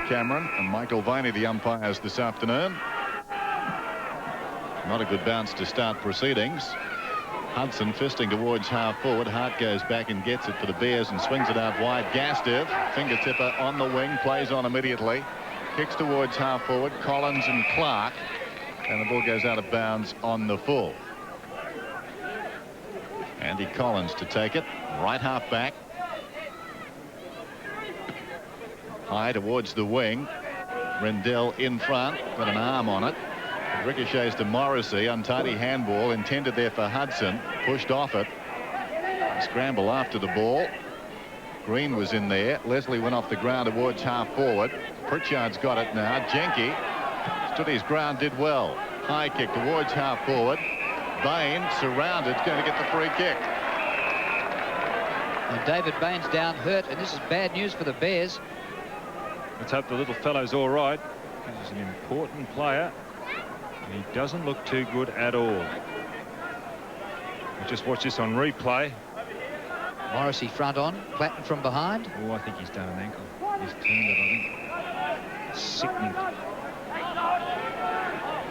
Cameron and Michael Viney, the umpires this afternoon. Not a good bounce to start proceedings. Hudson fisting towards half forward. Hart goes back and gets it for the Bears and swings it out wide. Gastev, finger-tipper on the wing, plays on immediately. Kicks towards half forward. Collins and Clark. And the ball goes out of bounds on the full. Andy Collins to take it. Right half back. High towards the wing. Rendell in front. Got an arm on it. It ricochets to Morrissey. Untidy handball intended there for Hudson. Pushed off it. Scramble after the ball. Green was in there. Leslie went off the ground towards half forward. Pritchard's got it now. Jenke stood his ground, did well. High kick towards half forward. Bain surrounded, going to get the free kick. And David Bain's down hurt, and this is bad news for the Bears. Let's hope the little fellow's all right. He's an important player, and he doesn't look too good at all. We'll just watch this on replay. Morrissey front on, Platten from behind. Oh, I think he's done an ankle. He's turned it, I think. Sickening.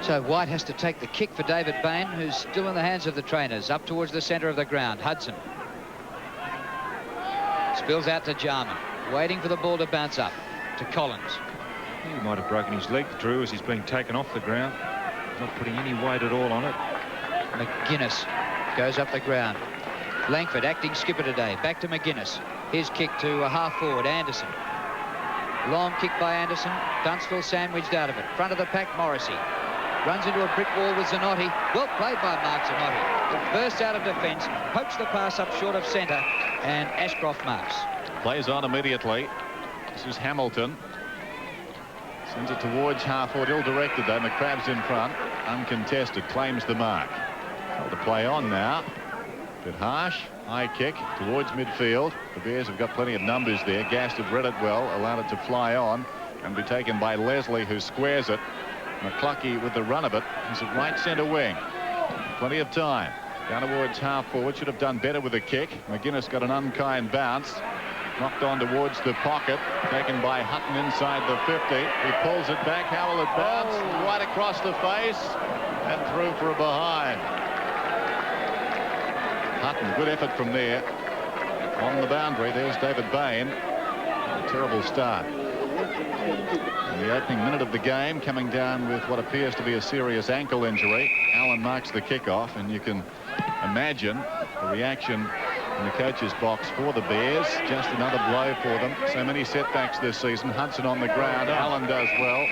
So White has to take the kick for David Bain, who's still in the hands of the trainers. Up towards the centre of the ground. Hudson. Spills out to Jarman. Waiting for the ball to bounce up to Collins. He might have broken his leg, Drew, as he's being taken off the ground. Not putting any weight at all on it. McGuinness goes up the ground. Langford acting skipper today. Back to McGuinness. His kick to a half forward. Anderson. Long kick by Anderson. Dunstall sandwiched out of it. Front of the pack, Morrissey. Runs into a brick wall with Zanotti. Well played by Mark Zanotti. It bursts out of defence, pokes the pass up short of centre, and Ashcroft marks. Plays on immediately. This is Hamilton. Sends it towards half forward. Ill-directed though. McCrabb's in front. Uncontested. Claims the mark. Told to play on now. Bit harsh. High kick towards midfield. The Bears have got plenty of numbers there. Gastev read it well. Allowed it to fly on and be taken by Leslie, who squares it. McCluckey with the run of it. He's at right centre wing. Plenty of time. Down towards half forward. Should have done better with a kick. McGuinness got an unkind bounce. Knocked on towards the pocket. Taken by Hutton inside the 50. He pulls it back. How will it bounce? Right across the face. And through for a behind. Hutton, good effort from there. On the boundary. There's David Bain. A terrible start. In the opening minute of the game, coming down with what appears to be a serious ankle injury. Allen marks the kickoff, and you can imagine the reaction in the coach's box for the Bears. Just another blow for them. So many setbacks this season. Hudson on the ground. Allen does well.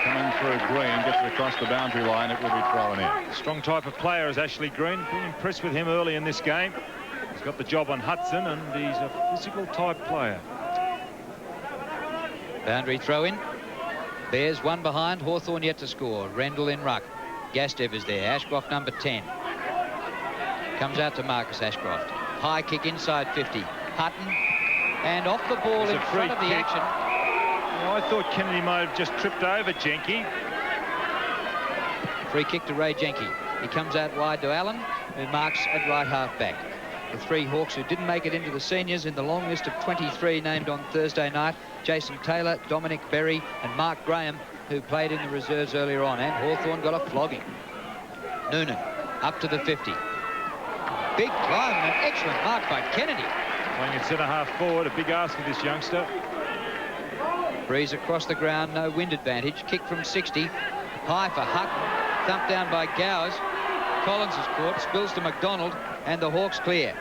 Coming through Green, gets it across the boundary line. It will be thrown in. Strong type of player is Ashley Green. Been impressed with him early in this game. He's got the job on Hudson, and he's a physical type player. Boundary throw in. Bears one behind. Hawthorn yet to score. Rendell in ruck. Gastev is there. Ashcroft number 10. Comes out to Marcus Ashcroft. High kick inside 50. Hutton. And off the ball in front of the action. I thought Kennedy might have just tripped over Jenke. Free kick to Ray Jenke. He comes out wide to Allen, who marks at right half back. The three Hawks who didn't make it into the seniors in the long list of 23 named on Thursday night: Jason Taylor, Dominic Berry and Mark Graham, who played in the reserves earlier on. And Hawthorn got a flogging. Noonan up to the 50. Big climb and an excellent mark by Kennedy. Playing at centre half forward, a big ask for this youngster. Breeze across the ground, no wind advantage. Kick from 60. High for Hutton. Thumped down by Gowers. Collins is caught, spills to McDonald, and the Hawks clear.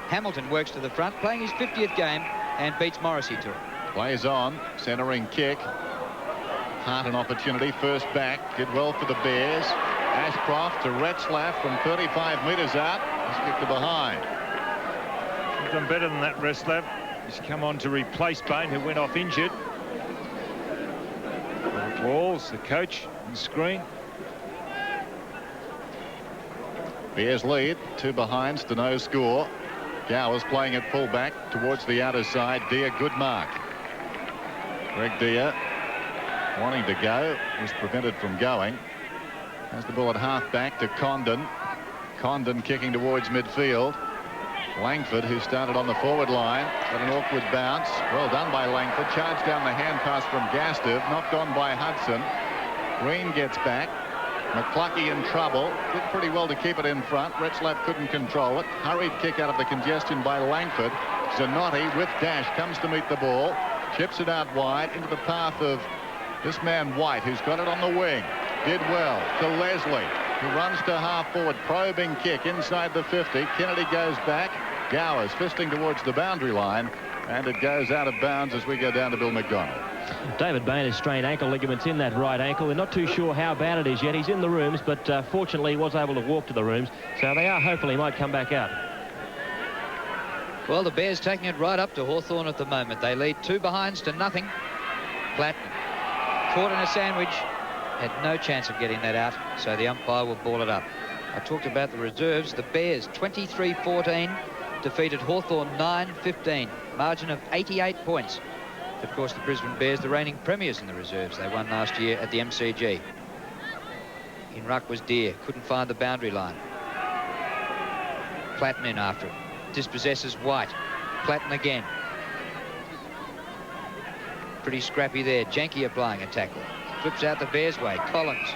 Hamilton works to the front, playing his 50th game, and beats Morrissey to it. Plays on, centering kick. Hart an opportunity, first back, did well for the Bears. Ashcroft to Retzlaff from 35 metres out. He's kicked to behind. He's done better than that, Retzlaff. He's come on to replace Bain, who went off injured. Walls, the coach, and the screen. Bears lead, 2 behinds to no score. Gowers playing at fullback towards the outer side. Deere, good mark. Greg Deere wanting to go, was prevented from going. Has the ball at half back to Condon. Condon kicking towards midfield. Langford, who started on the forward line, got an awkward bounce. Well done by Langford. Charged down the hand pass from Gastiv, knocked on by Hudson. Green gets back. McCluckey in trouble. Did pretty well to keep it in front. Retzlaff couldn't control it. Hurried kick out of the congestion by Langford. Zanotti with dash comes to meet the ball. Chips it out wide into the path of this man White, who's got it on the wing. Did well to Leslie, who runs to half forward. Probing kick inside the 50. Kennedy goes back. Gowers fisting towards the boundary line, and it goes out of bounds as we go down to Bill McDonald. David Bain has strained ankle ligaments in that right ankle. They're not too sure how bad it is yet. He's in the rooms, but fortunately he was able to walk to the rooms, so they are hopeful he might come back out. Well, the Bears taking it right up to Hawthorn at the moment. They lead 2 behinds to nothing. Platt caught in a sandwich, had no chance of getting that out, so the umpire will ball it up. I talked about the reserves. The Bears 23-14 defeated Hawthorn 9-15, margin of 88 points. Of course, the Brisbane Bears, the reigning premiers in the reserves. They won last year at the MCG. In ruck was Deere, couldn't find the boundary line. Platten in after it. Dispossesses White. Platten again. Pretty scrappy there. Janke applying a tackle. Flips out the Bears' way. Collins.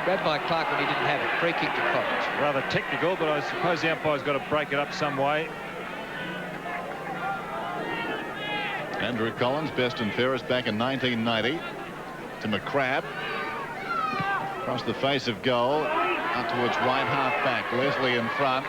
Grabbed by Clark when he didn't have it. Free kick to Collins. Rather technical, but I suppose the umpire's got to break it up some way. Andrew Collins, best and fairest back in 1990. To McCrabb. Across the face of goal. Out towards right half back. Leslie in front.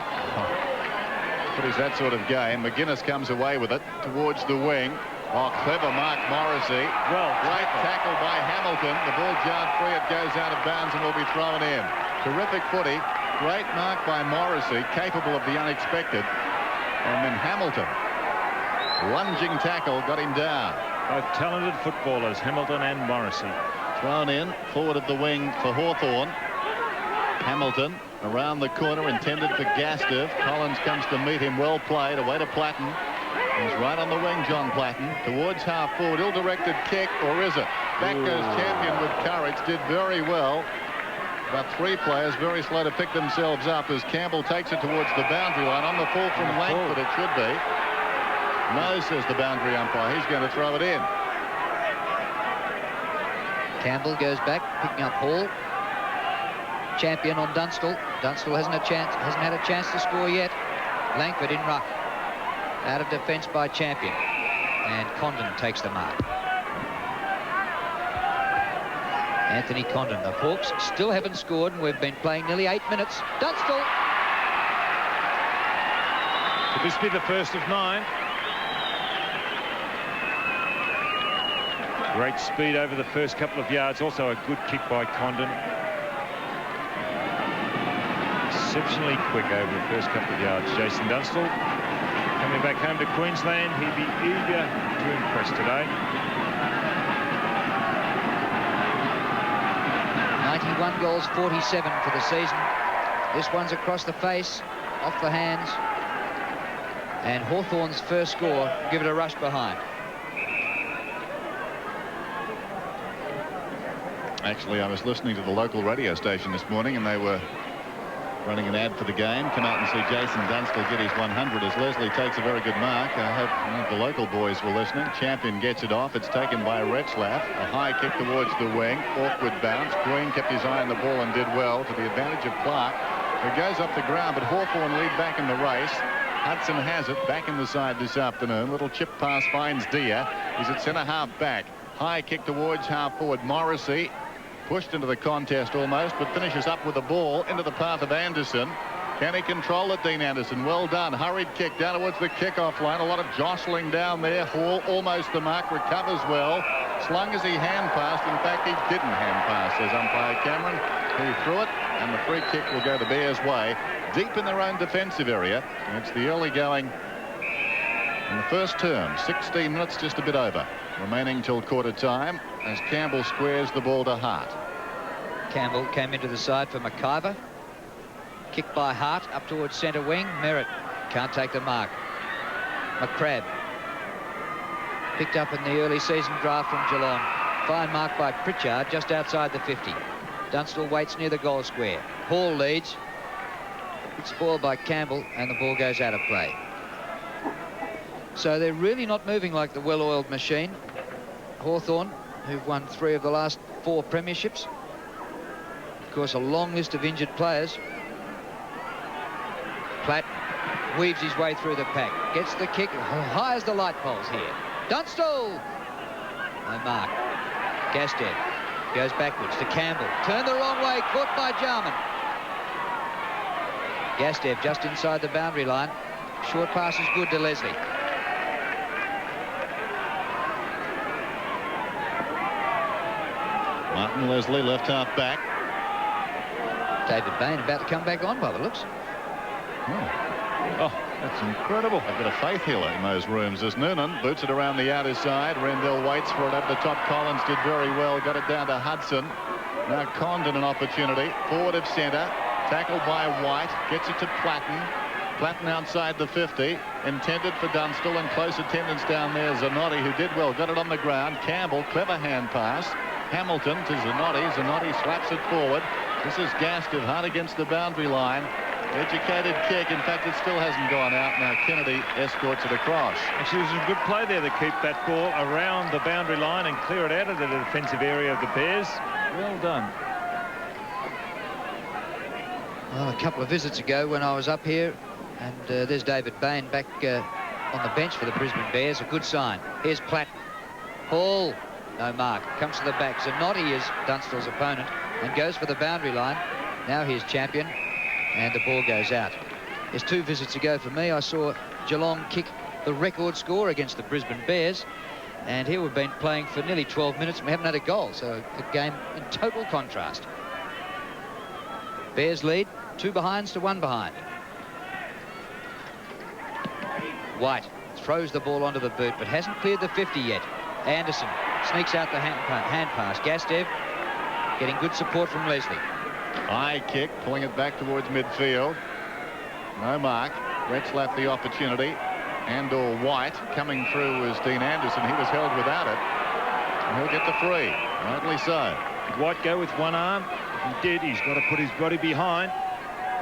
What is that sort of game? McGuinness comes away with it towards the wing. Oh, clever mark, Morrissey. Well, great tackle by Hamilton. The ball jarred free. It goes out of bounds and will be thrown in. Terrific footy. Great mark by Morrissey, capable of the unexpected. And then Hamilton, lunging tackle, got him down. Both talented footballers, Hamilton and Morrissey. Thrown in, forward of the wing for Hawthorn. Hamilton around the corner, intended for Gastiv. Collins comes to meet him. Well played. Away to Platten. He's right on the wing, John Platten. Towards half forward. Ill-directed kick, or is it? Back goes Champion with courage. Did very well. About 3 players very slow to pick themselves up as Campbell takes it towards the boundary line. On the fall from Langford, it should be. No, says the boundary umpire. He's going to throw it in. Campbell goes back, picking up Hall. Champion on Dunstall. Dunstall hasn't had a chance to score yet. Langford in ruck. Out of defence by Champion. And Condon takes the mark. Anthony Condon. The Hawks still haven't scored, and we've been playing nearly 8 minutes. Dunstall. Could this be the first of 9? Great speed over the first couple of yards. Also a good kick by Condon. Exceptionally quick over the first couple of yards. Jason Dunstall coming back home to Queensland. He'd be eager to impress today. 91 goals, 47 for the season. This one's across the face, off the hands. And Hawthorn's first score, give it a rush behind. Actually, I was listening to the local radio station this morning, and they were running an ad for the game. Come out and see Jason Dunstall get his 100 as Leslie takes a very good mark. I hope none of the local boys were listening. Champion gets it off. It's taken by Retzlaff. A high kick towards the wing. Awkward bounce. Green kept his eye on the ball and did well to the advantage of Clark. It goes up the ground, but Hawthorn lead back in the race. Hudson has it back in the side this afternoon. Little chip pass finds Deere. He's at centre half back. High kick towards half forward. Morrissey pushed into the contest almost, but finishes up with the ball into the path of Anderson. Can he control it, Dean Anderson? Well done. Hurried kick down towards the kickoff line. A lot of jostling down there. Hall almost the mark, recovers well. Slung as he hand passed. In fact, he didn't hand pass, says umpire Cameron. He threw it, and the free kick will go the Bears' way. Deep in their own defensive area. And it's the early going in the first term. 16 minutes, just a bit over. Remaining till quarter time as Campbell squares the ball to Hart. Campbell came into the side for McIver. Kick by Hart up towards centre wing. Merritt can't take the mark. McCrabb picked up in the early season draft from Geelong. Fine mark by Pritchard just outside the 50. Dunstall waits near the goal square. Hall leads. It's spoiled by Campbell, and the ball goes out of play. So they're really not moving like the well-oiled machine. Hawthorn, who've won 3 of the last 4 premierships. Of course, a long list of injured players. Platt weaves his way through the pack, gets the kick, high as the light poles here. Dunstall! No mark. Gastev goes backwards to Campbell. Turned the wrong way, caught by Jarman. Gastev just inside the boundary line. Short pass is good to Leslie. Martin Leslie, left half back. David Bain about to come back on by the looks. Oh, that's incredible. A bit of faith healer in those rooms as Noonan boots it around the outer side. Rendell waits for it up the top. Collins did very well. Got it down to Hudson. Now Condon an opportunity. Forward of centre. Tackled by White. Gets it to Platten. Platten outside the 50. Intended for Dunstall and close attendance down there. Zanotti, who did well, got it on the ground. Campbell, clever hand pass. Hamilton to Zanotti. Zanotti slaps it forward. This is Gastev hard against the boundary line. Educated kick. In fact, it still hasn't gone out. Now Kennedy escorts it across. Actually, it was a good play there to keep that ball around the boundary line and clear it out of the defensive area of the Bears. Well done. Well, a couple of visits ago when I was up here, and there's David Bain back on the bench for the Brisbane Bears. A good sign. Here's Platt. Hall. No mark. Comes to the back. Zanotti is Dunstall's opponent and goes for the boundary line. Now here's Champion. And the ball goes out. There's 2 visits ago for me. I saw Geelong kick the record score against the Brisbane Bears. And here we've been playing for nearly 12 minutes and we haven't had a goal. So a game in total contrast. Bears lead, 2 behinds to 1 behind. White throws the ball onto the boot but hasn't cleared the 50 yet. Anderson sneaks out the hand pass. Gastev getting good support from Leslie. High kick, pulling it back towards midfield. No mark. Retzlaff the opportunity. And/or White coming through was Dean Anderson. He was held without it. And he'll get the free. Rightly so. Did White go with one arm? If he did, he's got to put his body behind.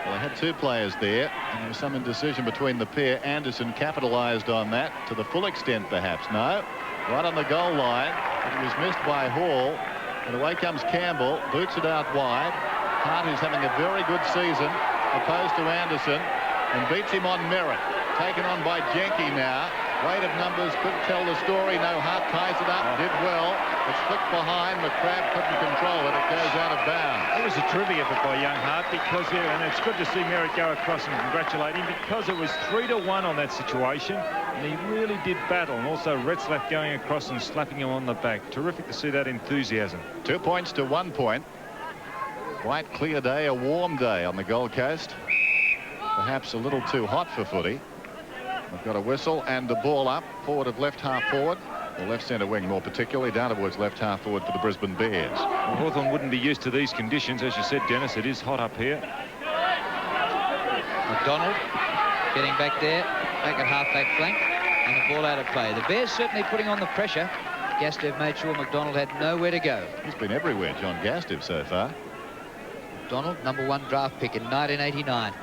Well, they had 2 players there, and there was some indecision between the pair. Anderson capitalised on that to the full extent, perhaps. No, right on the goal line. It was missed by Hall. And away comes Campbell, boots it out wide. Hart, who's having a very good season, opposed to Anderson, and beats him on merit. Taken on by Jenke now. Weight of numbers could tell the story. No, Hart ties it up, did well. It's flicked behind. McCrabb couldn't control it. It goes out of bounds. It was a terrific effort by young Hart because, and it's good to see Merritt go across and congratulate him because it was 3-1 on that situation. And he really did battle. And also Retzlaff going across and slapping him on the back. Terrific to see that enthusiasm. 2 points to 1 point. Quite clear day, a warm day on the Gold Coast. Perhaps a little too hot for footy. We've got a whistle and the ball up. Forward of left half forward. Or left centre wing more particularly. Down towards left half forward for the Brisbane Bears. Well, Hawthorn wouldn't be used to these conditions. As you said, Dennis, it is hot up here. McDonald getting back there. Back at half-back flank. And the ball out of play. The Bears certainly putting on the pressure. Gastev made sure McDonald had nowhere to go. He's been everywhere, John Gastev, so far. McDonald, #1 draft pick in 1989.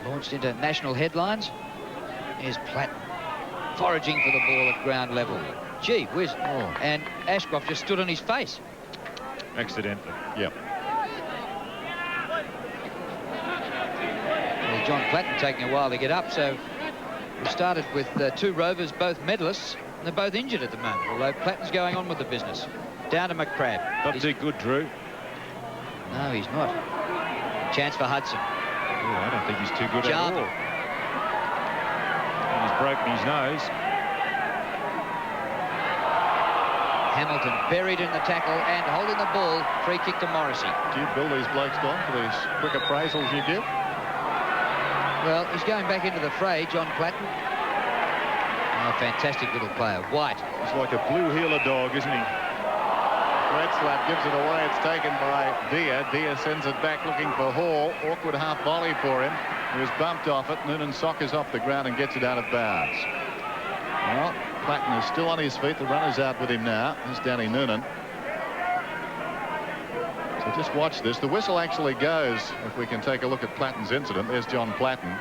Launched into national headlines. Here's Platt foraging for the ball at ground level. Gee whiz. Oh. And Ashcroft just stood on his face. Accidentally. Yep. Well, John Platten taking a while to get up, so we started with 2 Rovers, both medalists, and they're both injured at the moment, although Platten's going on with the business. Down to McCrabb. Not too good, Drew. No, he's not. Chance for Hudson. Oh, I don't think he's too good Jarman. at all. He's broken his nose. Hamilton buried in the tackle and holding the ball. Free kick to Morrissey. Do you bill these blokes, Don, for these quick appraisals you give? Well, he's going back into the fray, John Platten. Oh, fantastic little player. White. He's like a blue heeler dog, isn't he? Retzlaff gives it away. It's taken by Deer. Deer sends it back looking for Hall. Awkward half volley for him. He was bumped off it. Noonan soccers off the ground and gets it out of bounds. Well, Platten is still on his feet. The runner's out with him now. Here's Danny Noonan. So just watch this. The whistle actually goes, if we can take a look at Platten's incident. There's John Platten.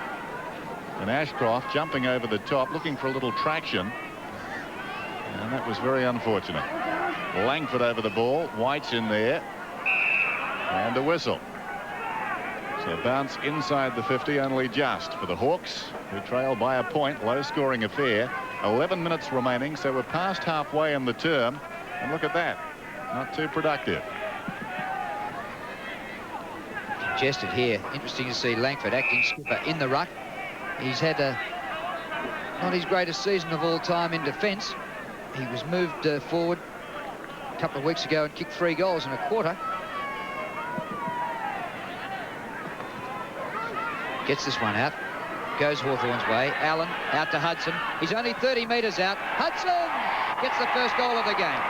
And Ashcroft jumping over the top, looking for a little traction. And that was very unfortunate. Langford over the ball. White's in there. And a whistle. So bounce inside the 50, only just for the Hawks, who trail by a point. Low-scoring affair. 11 minutes remaining, so we're past halfway in the term. And look at that. Not too productive. Congested here. Interesting to see Langford acting skipper in the ruck. He's had not his greatest season of all time in defence. He was moved forward a couple of weeks ago and kicked 3 goals in a quarter. Gets this one out. Goes Hawthorn's way. Allen out to Hudson. He's only 30 metres out. Hudson gets the first goal of the game.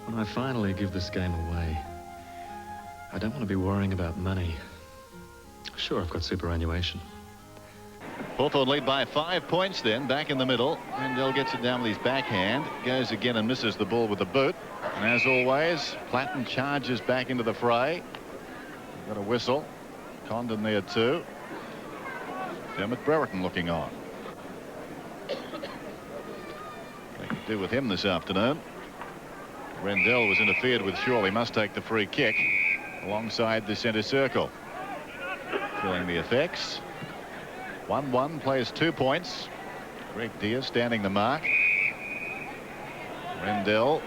When I finally give this game away, I don't want to be worrying about money. Sure, I've got superannuation. Hawthorn lead by 5 points then, back in the middle. Rendell gets it down with his backhand. Goes again and misses the ball with the boot. And as always, Platten charges back into the fray. Got a whistle. Condon there too. Dermot Brereton looking on. They could do with him this afternoon. Rendell was interfered with. Surely must take the free kick alongside the centre circle. Feeling the effects. 1-1, plays 2 points. Greg Deere standing the mark. Rendell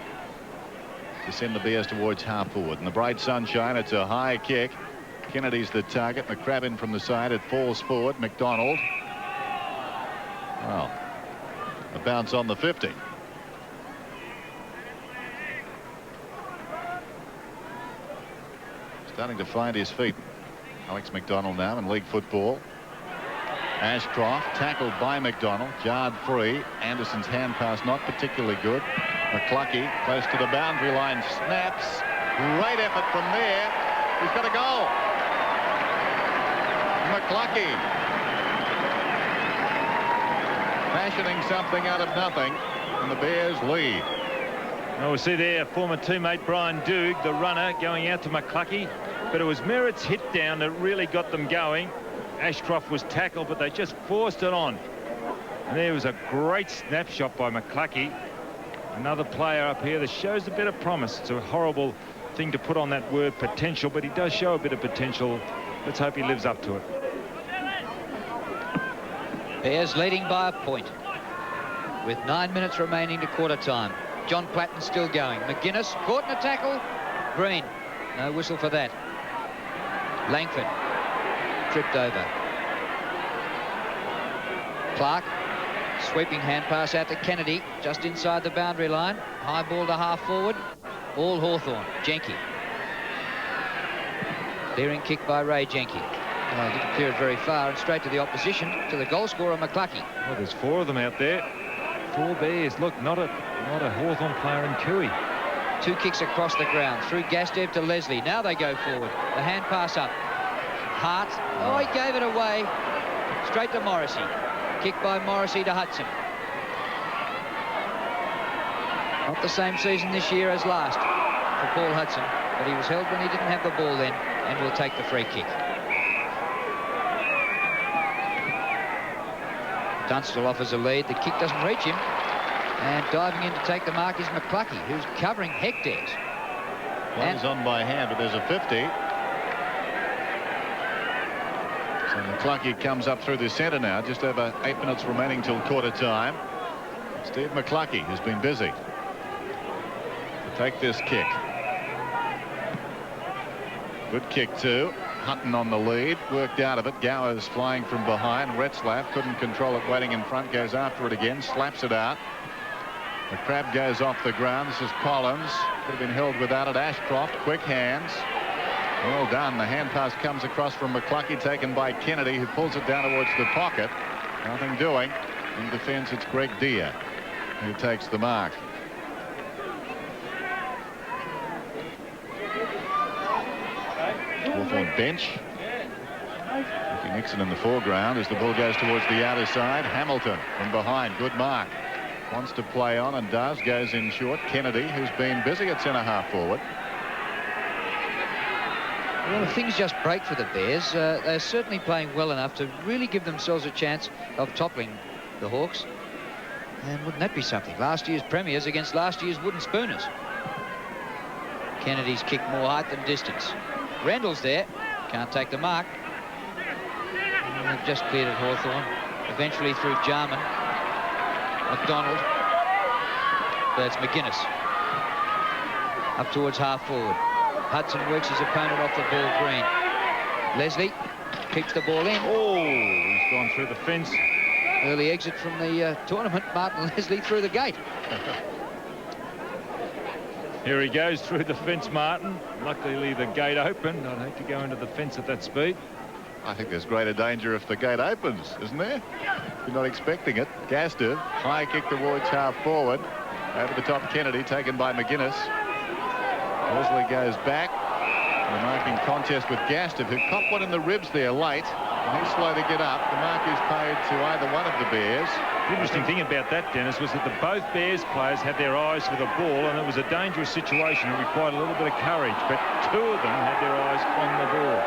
to send the Bears towards half forward. In the bright sunshine, it's a high kick. Kennedy's the target. McCrabb in from the side. It falls forward. McDonald. Well, a bounce on the 50. Starting to find his feet. Alex McDonald now in league football. Ashcroft tackled by McDonald. Jarred free. Anderson's hand pass not particularly good. McCluckey close to the boundary line. Snaps. Great effort from there. He's got a goal. McCluckey fashioning something out of nothing, and the Bears lead. Well, we see there former teammate Brian Doog, the runner, going out to McCluckey, but it was Merritt's hit down that really got them going. Ashcroft was tackled, but they just forced it on. And there was a great snapshot by McCluckey. Another player up here that shows a bit of promise. It's a horrible thing to put on that word potential, but he does show a bit of potential. Let's hope he lives up to it. Bears leading by a point with 9 minutes remaining to quarter time. John Platten still going. McGuinness caught in a tackle. Green. No whistle for that. Langford tripped over. Clark. Sweeping hand pass out to Kennedy. Just inside the boundary line. High ball to half forward. All Hawthorn. Jenke. Clearing kick by Ray Jenke. Didn't clear it very far and straight to the opposition, to the goal scorer McCluckey. Well, there's 4 of them out there. 4 Bears. Look, not a Hawthorn player in Cooey. 2 kicks across the ground through Gastev to Leslie. Now they go forward. The hand pass up. Hart. Oh, he gave it away. Straight to Morrissey. Kick by Morrissey to Hudson. Not the same season this year as last for Paul Hudson, but he was held when he didn't have the ball then, and will take the free kick. Dunstall offers a lead. The kick doesn't reach him. And diving in to take the mark is McCluckey, who's covering hectares. One is on by hand, but there's a 50. So McCluckey comes up through the centre now. Just over 8 minutes remaining till quarter time. Steve McCluckey has been busy to take this kick. Good kick too. Hutton on the lead, worked out of it. Gowers flying from behind. Retzlaff couldn't control it, waiting in front, goes after it again, slaps it out. The crab goes off the ground. This is Collins. Could have been held without it. Ashcroft, quick hands. Well done. The hand pass comes across from McCluckey, taken by Kennedy, who pulls it down towards the pocket. Nothing doing. In defence, it's Greg Deere who takes the mark. Hawthorn bench. Ricky Nixon in the foreground as the ball goes towards the outer side. Hamilton from behind. Good mark. Wants to play on and does. Goes in short. Kennedy, who's been busy at centre half forward. Well, if things just break for the Bears, they're certainly playing well enough to really give themselves a chance of toppling the Hawks. And wouldn't that be something? Last year's premiers against last year's wooden spooners. Kennedy's kicked more height than distance. Rendell's there. Can't take the mark. And they've just cleared it, Hawthorn. Eventually through Jarman. McDonald. But it's McGuinness. Up towards half forward. Hudson works his opponent off the ball, Green. Leslie keeps the ball in. Oh, he's gone through the fence. Early exit from the tournament. Martin Leslie through the gate. Here he goes through the fence, Martin. Luckily, the gate opened. I'd hate to go into the fence at that speed. I think there's greater danger if the gate opens, isn't there? You're not expecting it. Gastiff, high kick towards half forward. Over the top, Kennedy, taken by McGuinness. Leslie goes back. The marking contest with Gastiff, who copped one in the ribs there late. And he's slow to get up. The mark is paid to either one of the Bears. The interesting thing about that, Dennis, was that both Bears players had their eyes for the ball, and it was a dangerous situation. It required a little bit of courage, but two of them had their eyes on the ball.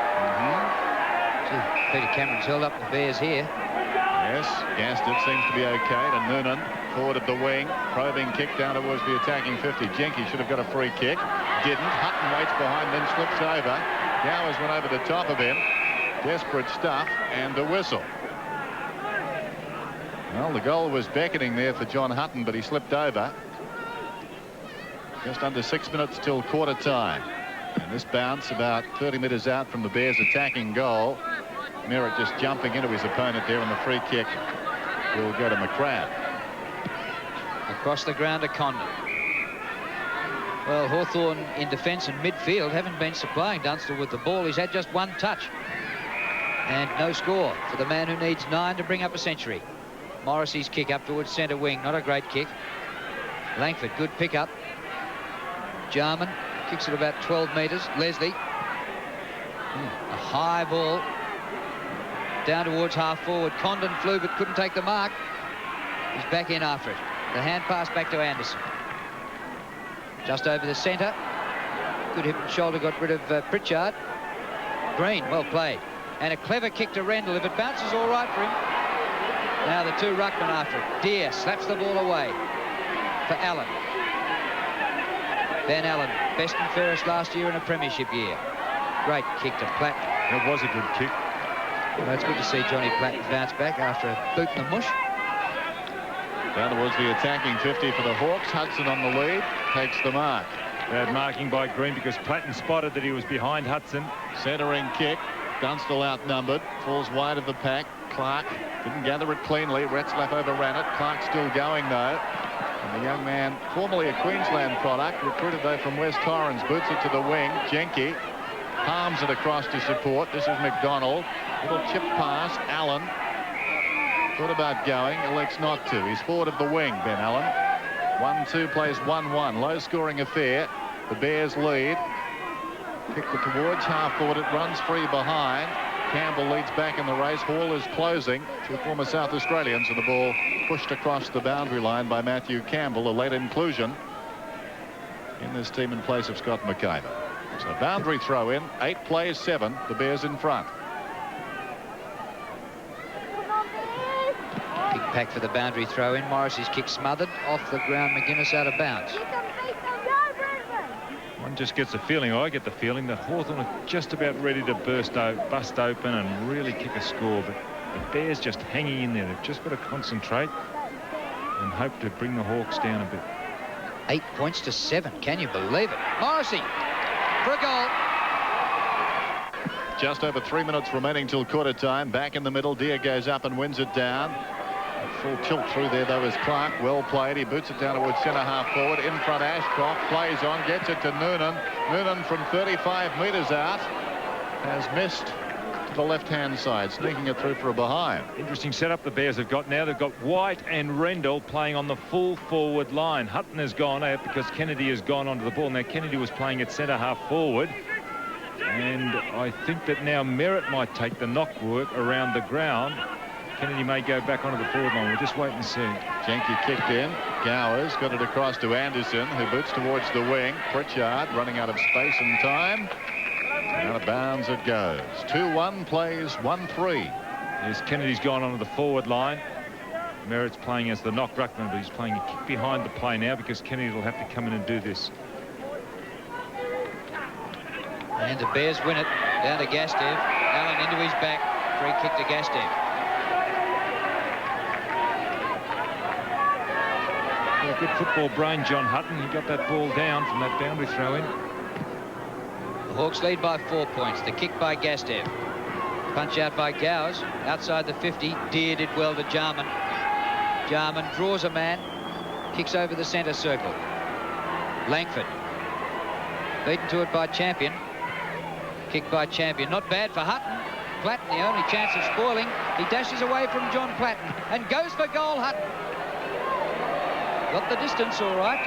Peter Cameron's held up the Bears here. Yes, Gastiff seems to be okay. To Noonan, forward of the wing, probing kick down towards the attacking 50. Jenke should have got a free kick. Didn't. Hutton waits behind, then slips over. Gowers went over the top of him. Desperate stuff, and a whistle. Well, the goal was beckoning there for John Hutton, but he slipped over. Just under 6 minutes till quarter time. And this bounce about 30 metres out from the Bears' attacking goal. Merritt just jumping into his opponent there, and the free kick will go to McCrabb. Across the ground to Condon. Well, Hawthorn in defence and midfield haven't been supplying Dunstall with the ball. He's had just one touch. And no score for the man who needs 9 to bring up a century. Morrissey's kick up towards centre wing. Not a great kick. Langford, good pick up. Jarman kicks it about 12 metres. Leslie. A high ball. Down towards half forward. Condon flew but couldn't take the mark. He's back in after it. The hand pass back to Anderson. Just over the centre. Good hip and shoulder got rid of Pritchard. Green, well played. And a clever kick to Rendell. If it bounces, all right for him. Now the two ruckmen after it. Deere slaps the ball away for Allen. Ben Allen, best and fairest last year in a premiership year. Great kick to Platt. It was a good kick. Well, it's good to see Johnny Platt bounce back after a boot in the mush. Down towards the attacking 50 for the Hawks. Hudson on the lead. Takes the mark. Bad marking by Green because Platten spotted that he was behind Hudson. Centering kick. Dunstall outnumbered. Falls wide of the pack. Clark didn't gather it cleanly. Retzlaff overran it. Clark still going though. And the young man, formerly a Queensland product, recruited though from West Torrens, boots it to the wing. Jenke palms it across to support. This is McDonald. Little chip pass. Allen thought about going. Elects not to. He's forward of the wing, Ben Allen. 1-2 plays 1-1. Low scoring affair. The Bears lead. Kicked it towards half forward. It runs free behind. Campbell leads back in the race. Hall is closing. Two former South Australians, and the ball pushed across the boundary line by Matthew Campbell, a late inclusion in this team in place of Scott McIver. So boundary throw in. 8 plays 7. The Bears in front. Big pack for the boundary throw in. Morrissey's kick smothered off the ground. McGuinness out of bounds. One just gets the feeling, or I get the feeling, that Hawthorn are just about ready to bust open and really kick a score, but the Bears just hanging in there. They've just got to concentrate and hope to bring the Hawks down a bit. 8 points to 7. Can you believe it? Morrissey for a goal. Just over 3 minutes remaining till quarter time. Back in the middle. Deere goes up and wins it down. Full tilt through there though is Clark. Well played. He boots it down towards centre half forward. In front Ashcroft plays on, gets it to Noonan. Noonan from 35 metres out has missed to the left hand side, sneaking it through for a behind. Interesting setup the Bears have got now. They've got White and Rendell playing on the full forward line. Hutton has gone out because Kennedy has gone onto the ball. Now Kennedy was playing at centre half forward, and I think that now Merritt might take the knock work around the ground. Kennedy may go back onto the forward line. We'll just wait and see. Jenke kicked in. Gowers got it across to Anderson, who boots towards the wing. Pritchard running out of space and time. Out of bounds it goes. 2-1 plays 1-3. Yes, Kennedy's gone onto the forward line. Merritt's playing as the knock ruckman, but he's playing a kick behind the play now because Kennedy will have to come in and do this. And the Bears win it. Down to Gastev. Allen into his back. Free kick to Gastev. Yeah, good football brain, John Hutton. He got that ball down from that boundary throw in. The Hawks lead by 4 points. The kick by Gastev. Punch out by Gowes. Outside the 50. Deere did well to Jarman. Jarman draws a man. Kicks over the centre circle. Langford. Beaten to it by Champion. Kick by Champion. Not bad for Hutton. Platten, the only chance of spoiling. He dashes away from John Platten and goes for goal, Hutton. Got the distance all right.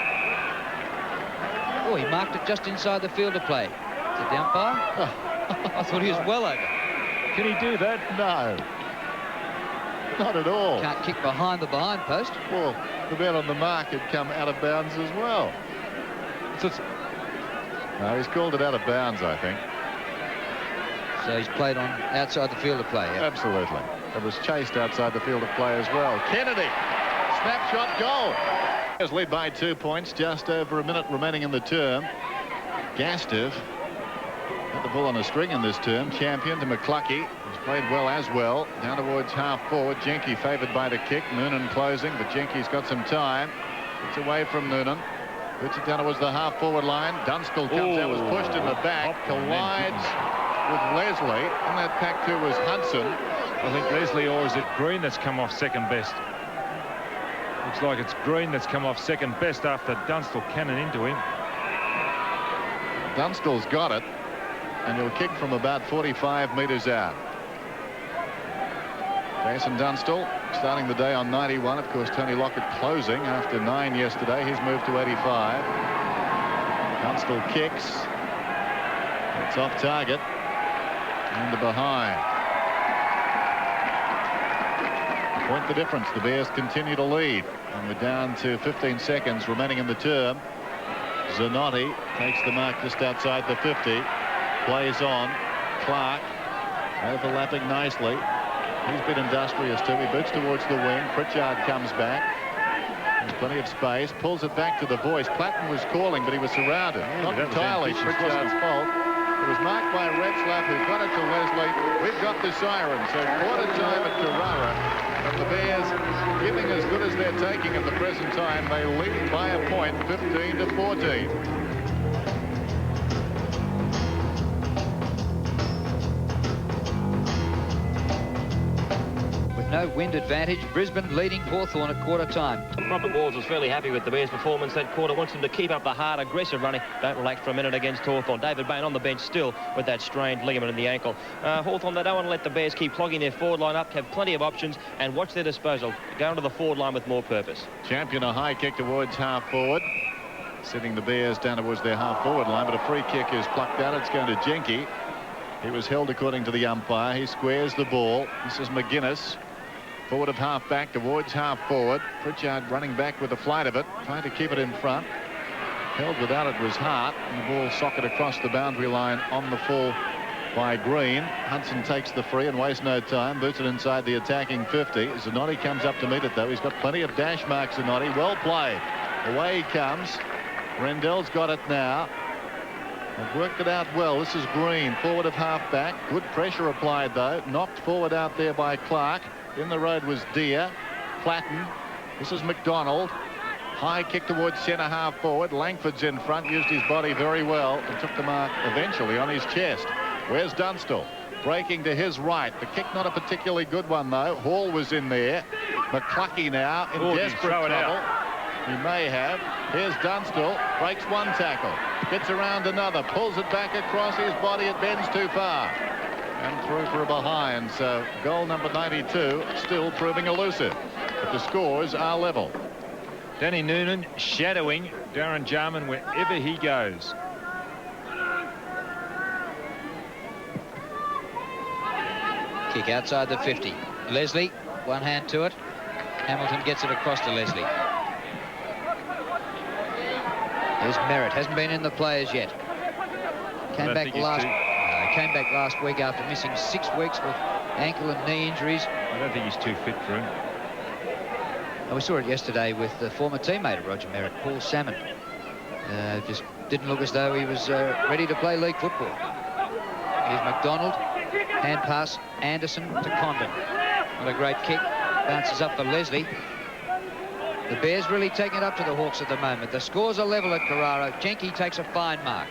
Oh, he marked it just inside the field of play. Is it the umpire? I thought he was well over. Can he do that? No. Not at all. Can't kick behind the behind post. Well, the man on the mark had come out of bounds as well. No, he's called it out of bounds, I think. So he's played on outside the field of play. Yeah. Absolutely. It was chased outside the field of play as well. Kennedy. Snapshot goal. Bears lead by 2 points. Just over a minute remaining in the term. Gastev got the ball on a string in this term. Champion to McCluckey. He's played well as well. Down towards half forward. Jenke favoured by the kick. Noonan closing, but Jenke's got some time. It's away from Noonan. Puts it down towards the half forward line. Dunstall comes out, was pushed in the back, collides with Leslie, and that pack two was Hudson. I think Leslie, or is it Green that's come off second best? Looks like it's Green that's come off second best after Dunstall cannon into him. Dunstall's got it, and he'll kick from about 45 metres out. Jason Dunstall starting the day on 91. Of course, Tony Lockett closing after 9 yesterday. He's moved to 85. Dunstall kicks. It's off target. And the behind. Point the difference. The Bears continue to lead. And we're down to 15 seconds remaining in the term. Zanotti takes the mark just outside the 50. Plays on. Clark overlapping nicely. He's been industrious too. He boots towards the wing. Pritchard comes back. There's plenty of space. Pulls it back to the voice. Platten was calling, but he was surrounded. Not entirely Pritchard's fault. It was marked by Retzlaff, who got it to Leslie. We've got the siren. So quarter time at Carrara. And the Bears giving as good as they're taking at the present time. They lead by a point, 15-14. No wind advantage. Brisbane leading Hawthorn at quarter time. Robert Walls was fairly happy with the Bears' performance that quarter. Wants them to keep up the hard, aggressive running. Don't relax for a minute against Hawthorn. David Bain on the bench still with that strained ligament in the ankle. Hawthorn, they don't want to let the Bears keep clogging their forward line up. Have plenty of options and watch their disposal. Go into the forward line with more purpose. Champion a high kick towards half forward. Sitting the Bears down towards their half forward line, but a free kick is plucked out. It's going to Jenke. He was held according to the umpire. He squares the ball. This is McGuinness. Forward of half back towards half forward. Pritchard running back with the flight of it, trying to keep it in front. Held without it was Hart, and the ball socket across the boundary line on the full by Green. Hudson takes the free and wastes no time. Boots it inside the attacking 50. Zanotti comes up to meet it though. He's got plenty of dash marks, Zanotti. Well played. Away he comes. Rendell's got it now. They've worked it out well. This is Green, forward of half back. Good pressure applied though. Knocked forward out there by Clark. In the road was Deere. Platten. This is McDonald. High kick towards centre half forward. Langford's in front. Used his body very well and took the mark eventually on his chest. Where's Dunstall? Breaking to his right. The kick not a particularly good one though. Hall was in there. McCluckey now in desperate trouble. He may have. Here's Dunstall. Breaks one tackle. Gets around another. Pulls it back across his body. It bends too far. And through for a behind. So goal number 92 still proving elusive. But the scores are level. Danny Noonan shadowing Darren Jarman wherever he goes. Kick outside the 50. Leslie, one hand to it. Hamilton gets it across to Leslie. There's Merritt. Hasn't been in the players yet. Came back last. came back last week after missing 6 weeks with ankle and knee injuries. I don't think he's too fit for him. And we saw it yesterday with the former teammate of Roger Merritt, Paul Salmon. Just didn't look as though he was ready to play league football. Here's McDonald. Hand pass, Anderson to Condon. What a great kick. Bounces up for Leslie. The Bears really taking it up to the Hawks at the moment. The scores are level at Carrara. Jenke takes a fine mark.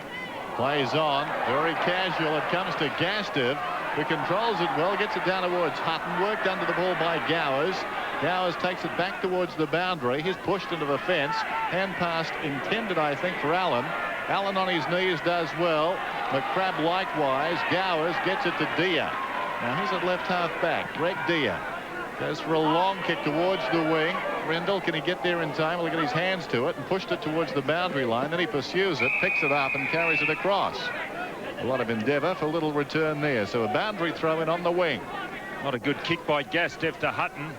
Plays on, very casual. It comes to Gastev, who controls it well, gets it down towards Hutton. Worked under the ball by Gowers. Gowers takes it back towards the boundary. He's pushed into the fence. Hand passed intended, I think, for Allen. Allen on his knees does well. McCrabb likewise. Gowers gets it to Dia. Now who's at left half back? Greg Dia. Goes for a long kick towards the wing. Rendell, can he get there in time? Well, he got his hands to it and pushed it towards the boundary line. Then he pursues it, picks it up and carries it across. A lot of endeavour for little return there. So a boundary throw in on the wing. Not a good kick by Gastev to Hutton.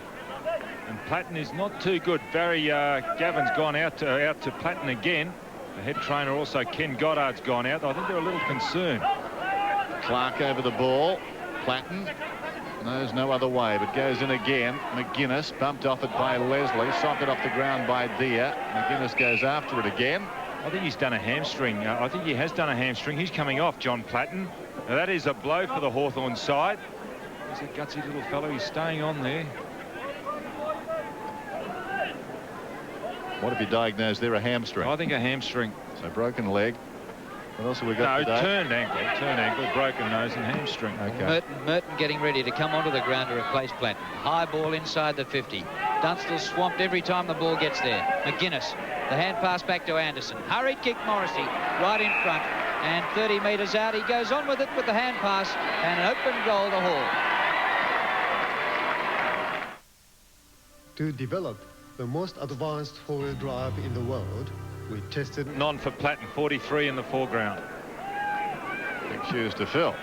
And Platten is not too good. Barry Gavin's gone out to Platten again. The head trainer also, Ken Goddard's gone out. I think they're a little concerned. Clark over the ball. Platten knows no other way, but goes in again. McGuinness bumped off it by Leslie. Socket off the ground by Dia. McGuinness goes after it again. I think he's done a hamstring. I think he has done a hamstring. He's coming off, John Platten. Now that is a blow for the Hawthorn side. He's a gutsy little fellow. He's staying on there. What have you diagnosed there? A hamstring? I think a hamstring. So broken leg. What else have we got today? Turned ankle, broken nose and hamstring. Okay. Merton getting ready to come onto the ground to replace Platten. High ball inside the 50. Dunstall swamped every time the ball gets there. McGuinness, the hand pass back to Anderson. Hurried kick Morrissey right in front. And 30 metres out, he goes on with it with the hand pass. And an open goal to Hall. To develop the most advanced four-wheel drive in the world, we tested... None for Platten, 43 in the foreground. Big shoes to fill.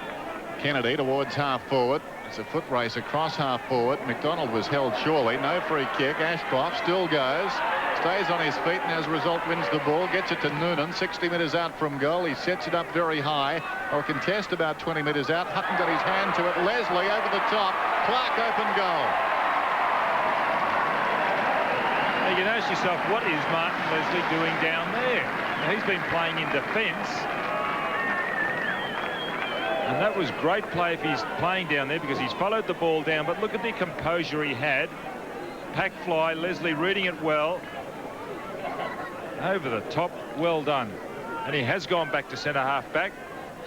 Kennedy towards half forward. It's a foot race across half forward. McDonald was held surely. No free kick. Ashcroft still goes. Stays on his feet and as a result wins the ball. Gets it to Noonan. 60 metres out from goal. He sets it up very high. They'll contest about 20 metres out. Hutton got his hand to it. Leslie over the top. Clark open goal. Now you ask yourself, what is Martin Leslie doing down there? Now, he's been playing in defence. And that was great play if he's playing down there because he's followed the ball down. But look at the composure he had. Pack fly, Leslie reading it well. Over the top, well done. And he has gone back to centre half back.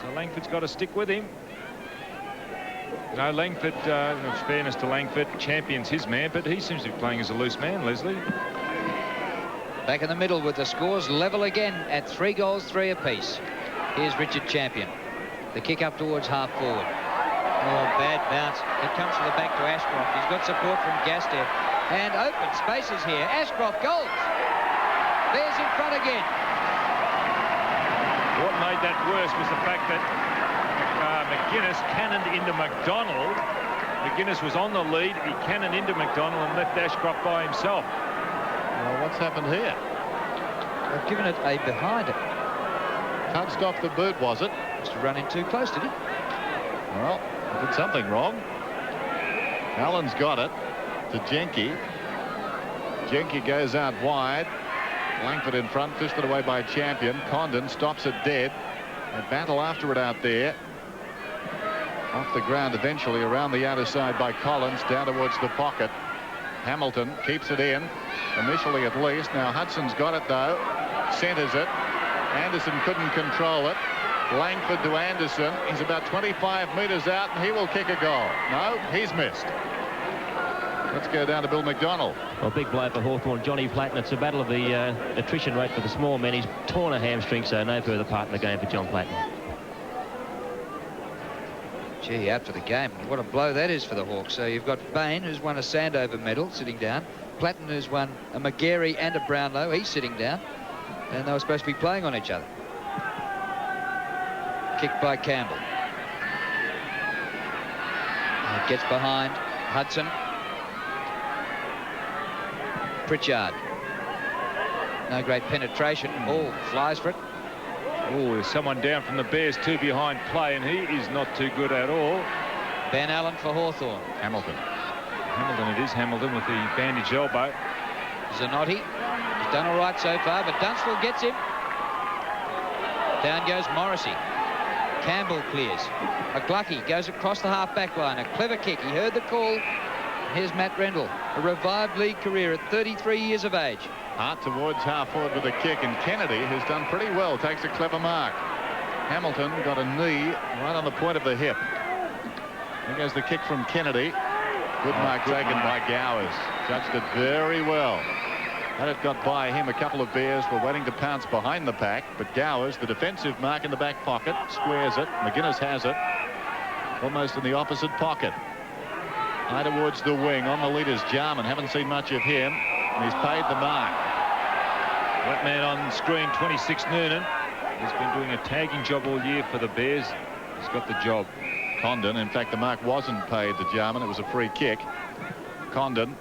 So Langford's got to stick with him. No, Langford, in fairness to Langford, champions his man, but he seems to be playing as a loose man, Leslie. Back in the middle with the scores level again at 3 goals, 3 apiece. Here's Richard Champion. The kick up towards half forward. Oh, bad bounce. It comes to the back to Ashcroft. He's got support from Gastev. And open spaces here. Ashcroft goals. There's in front again. What made that worse was the fact that McGuinness cannoned into McDonald. McGuinness was on the lead. He cannoned into McDonald and left Ashcroft by himself. Well, what's happened here? They've given it a behind it. Touched off the boot, was it? Must have run in too close, did he? Well, he did something wrong. Allen's got it to Jenke. Jenke goes out wide. Langford in front, fished it away by Champion. Condon stops it dead. A battle after it out there. Off the ground eventually around the outer side by Collins down towards the pocket. Hamilton keeps it in, initially at least. Now Hudson's got it though. Centres it. Anderson couldn't control it. Langford to Anderson. He's about 25 metres out and he will kick a goal. No, he's missed. Let's go down to Bill McDonald. Well, big blow for Hawthorn. Johnny Platten. It's a battle of the attrition rate for the small men. He's torn a hamstring, so no further part in the game for John Platten. Gee, out for the game. What a blow that is for the Hawks. So you've got Bain, who's won a Sandover medal, sitting down. Platten, who's won a Magarey and a Brownlow. He's sitting down. And they were supposed to be playing on each other. Kicked by Campbell. And gets behind Hudson. Pritchard. No great penetration. Ball flies for it. Oh, there's someone down from the Bears, 2 behind play, and he is not too good at all. Ben Allen for Hawthorn. Hamilton. Hamilton, it is Hamilton with the bandaged elbow. Zanotti, he's done all right so far, but Dunstall gets him. Down goes Morrissey. Campbell clears. McGlucky goes across the half-back line. A clever kick. He heard the call. Here's Matt Rendell, a revived league career at 33 years of age. Hart towards half forward with a kick, and Kennedy, who's done pretty well, takes a clever mark. Hamilton got a knee right on the point of the hip. There goes the kick from Kennedy. Good mark taken by Gowers. Judged it very well. Had it got by him, a couple of Bears were waiting to pounce behind the pack, but Gowers, the defensive mark in the back pocket, squares it. McGuinness has it, almost in the opposite pocket. High towards the wing. On the lead is Jarman. Haven't seen much of him, and he's paid the mark. That man on screen, 26 Noonan. He's been doing a tagging job all year for the Bears. He's got the job. Condon, in fact, the mark wasn't paid to Jarman. It was a free kick. Condon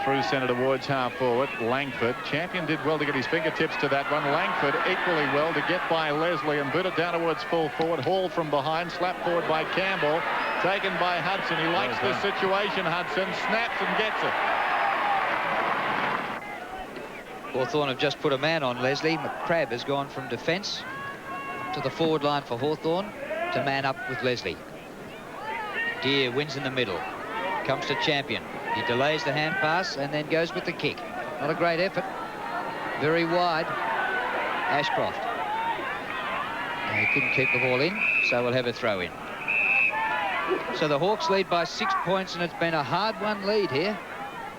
through centre towards half forward. Langford. Champion did well to get his fingertips to that one. Langford equally well to get by Leslie and boot it down towards full forward. Hall from behind. Slapped forward by Campbell. Taken by Hudson. He likes the situation, Hudson. Snaps and gets it. Hawthorn have just put a man on Leslie. McCrabb has gone from defence to the forward line for Hawthorn to man up with Leslie. Deere wins in the middle. Comes to Champion. He delays the hand pass and then goes with the kick. Not a great effort. Very wide. Ashcroft. And he couldn't keep the ball in, so we'll have a throw in. So the Hawks lead by 6 points, and it's been a hard-won lead here.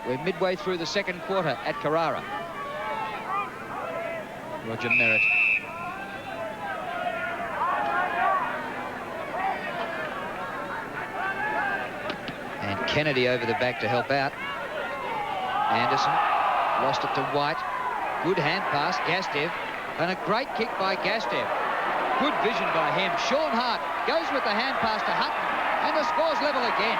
We're midway through the second quarter at Carrara. Roger Merritt. And Kennedy over the back to help out. Anderson lost it to White. Good hand pass, Gastev. And a great kick by Gastev. Good vision by him. Sean Hart goes with the hand pass to Hutton. And the score's level again.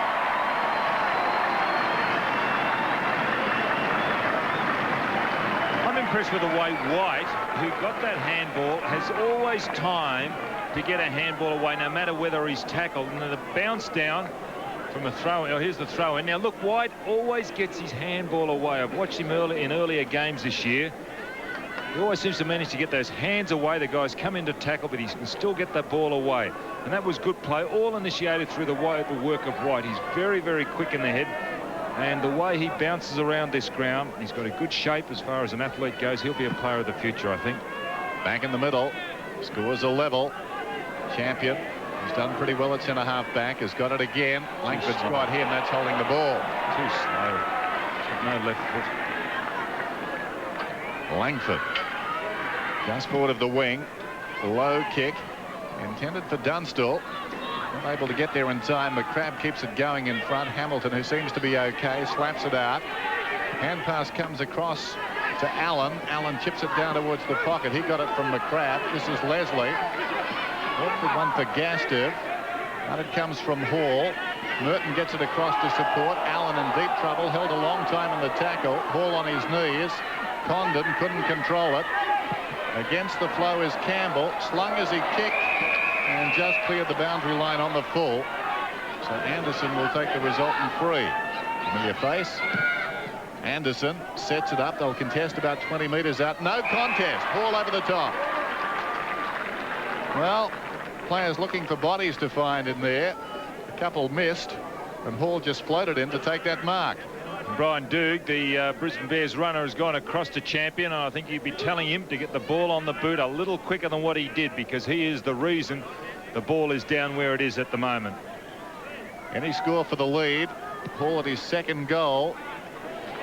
I'm impressed with the way White, who got that handball, has always time to get a handball away, no matter whether he's tackled. And then the bounce down from a throw. Oh, here's the throw in. Now look, White always gets his handball away. I've watched him in earlier games this year. He always seems to manage to get those hands away. The guys come in to tackle, but he can still get that ball away. And that was good play, all initiated through the work of White. He's very, very quick in the head. And the way he bounces around this ground, he's got a good shape as far as an athlete goes. He'll be a player of the future, I think. Back in the middle. Scores a level. Champion. He's done pretty well at centre-half back. Has got it again. Langford's got him. That's holding the ball. Too slow. No left foot. Langford. Just forward of the wing. Low kick. Intended for Dunstall. Not able to get there in time. McCrabb keeps it going in front. Hamilton, who seems to be okay, slaps it out. Hand pass comes across to Allen. Allen chips it down towards the pocket. He got it from McCrabb. This is Leslie. Good one for Gastev. Out it comes from Hall. Merton gets it across to support. Allen in deep trouble. Held a long time in the tackle. Hall on his knees. Condon couldn't control it. Against the flow is Campbell. Slung as he kicked and just cleared the boundary line on the full. So Anderson will take the resultant free. Familiar face. Anderson sets it up. They'll contest about 20 metres out. No contest. Hall over the top. Well, players looking for bodies to find in there. A couple missed, and Hall just floated in to take that mark. Brian Doog, the Brisbane Bears runner, has gone across to Champion, and I think you'd be telling him to get the ball on the boot a little quicker than what he did, because he is the reason the ball is down where it is at the moment. Any score for the lead. Hall at his second goal,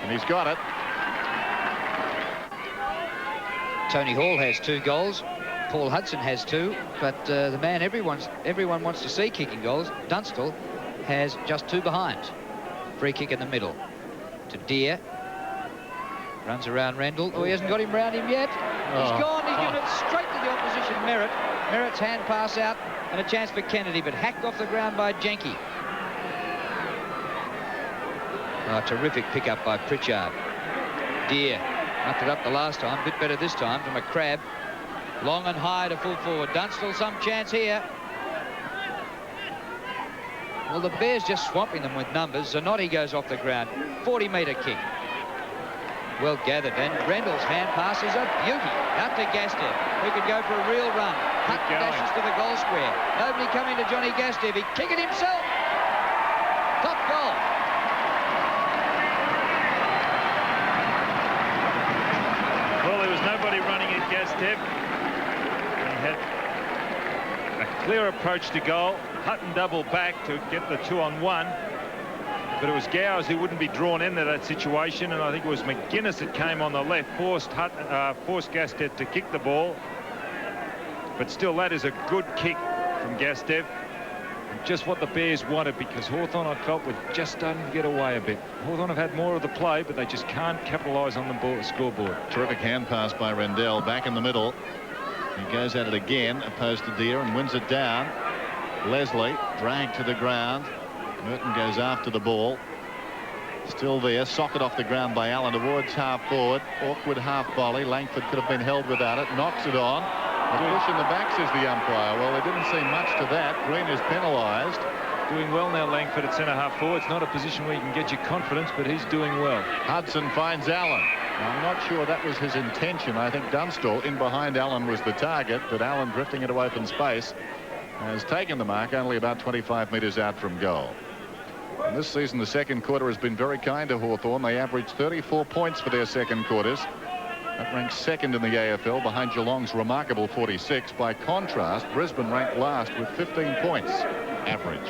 and he's got it. Tony Hall has 2 goals. Paul Hudson has 2, but the man everyone wants to see kicking goals, Dunstall, has just 2 behind. Free kick in the middle to Deere. Runs around Rendell. Oh, he hasn't got him round him yet. He's gone. He's given it straight to the opposition Merritt. Merritt's hand pass out and a chance for Kennedy, but hacked off the ground by Jenke. Oh, terrific pickup by Pritchard. Deere knocked it up the last time. Bit better this time from McCrabb. Long and high to full forward. Dunstall, some chance here. Well, the Bears just swamping them with numbers. Zanotti goes off the ground. 40-metre kick. Well gathered. And Rendell's hand pass is a beauty. Out to Gastev, who could go for a real run. Hutton dashes to the goal square. Nobody coming to Johnny Gastev. He kick it himself. Top goal. Well, there was nobody running at Gastev. He had a clear approach to goal. Hutton double back to get the 2-on-1. But it was Gowers who wouldn't be drawn into that situation, and I think it was McGuinness that came on the left, forced Gastev to kick the ball. But still, that is a good kick from Gastev. Just what the Bears wanted, because Hawthorn, I felt, were just starting to get away a bit. Hawthorn have had more of the play, but they just can't capitalise on the scoreboard. Terrific hand pass by Rendell, back in the middle. He goes at it again, opposed to Deere, and wins it down. Leslie dragged to the ground. Merton goes after the ball. Still there, socket off the ground by Allen towards half forward. Awkward half volley. Langford could have been held without it. Knocks it on. A push in the back, says the umpire. Well, there didn't seem much to that. Green is penalised. Doing well now, Langford at centre-half forward. It's not a position where you can get your confidence, but he's doing well. Hudson finds Allen. Now, I'm not sure that was his intention. I think Dunstall in behind Allen was the target, but Allen drifting into open space has taken the mark only about 25 metres out from goal. And this season, the second quarter has been very kind to Hawthorn. They averaged 34 points for their second quarters. That ranks second in the AFL behind Geelong's remarkable 46. By contrast, Brisbane ranked last with 15 points average.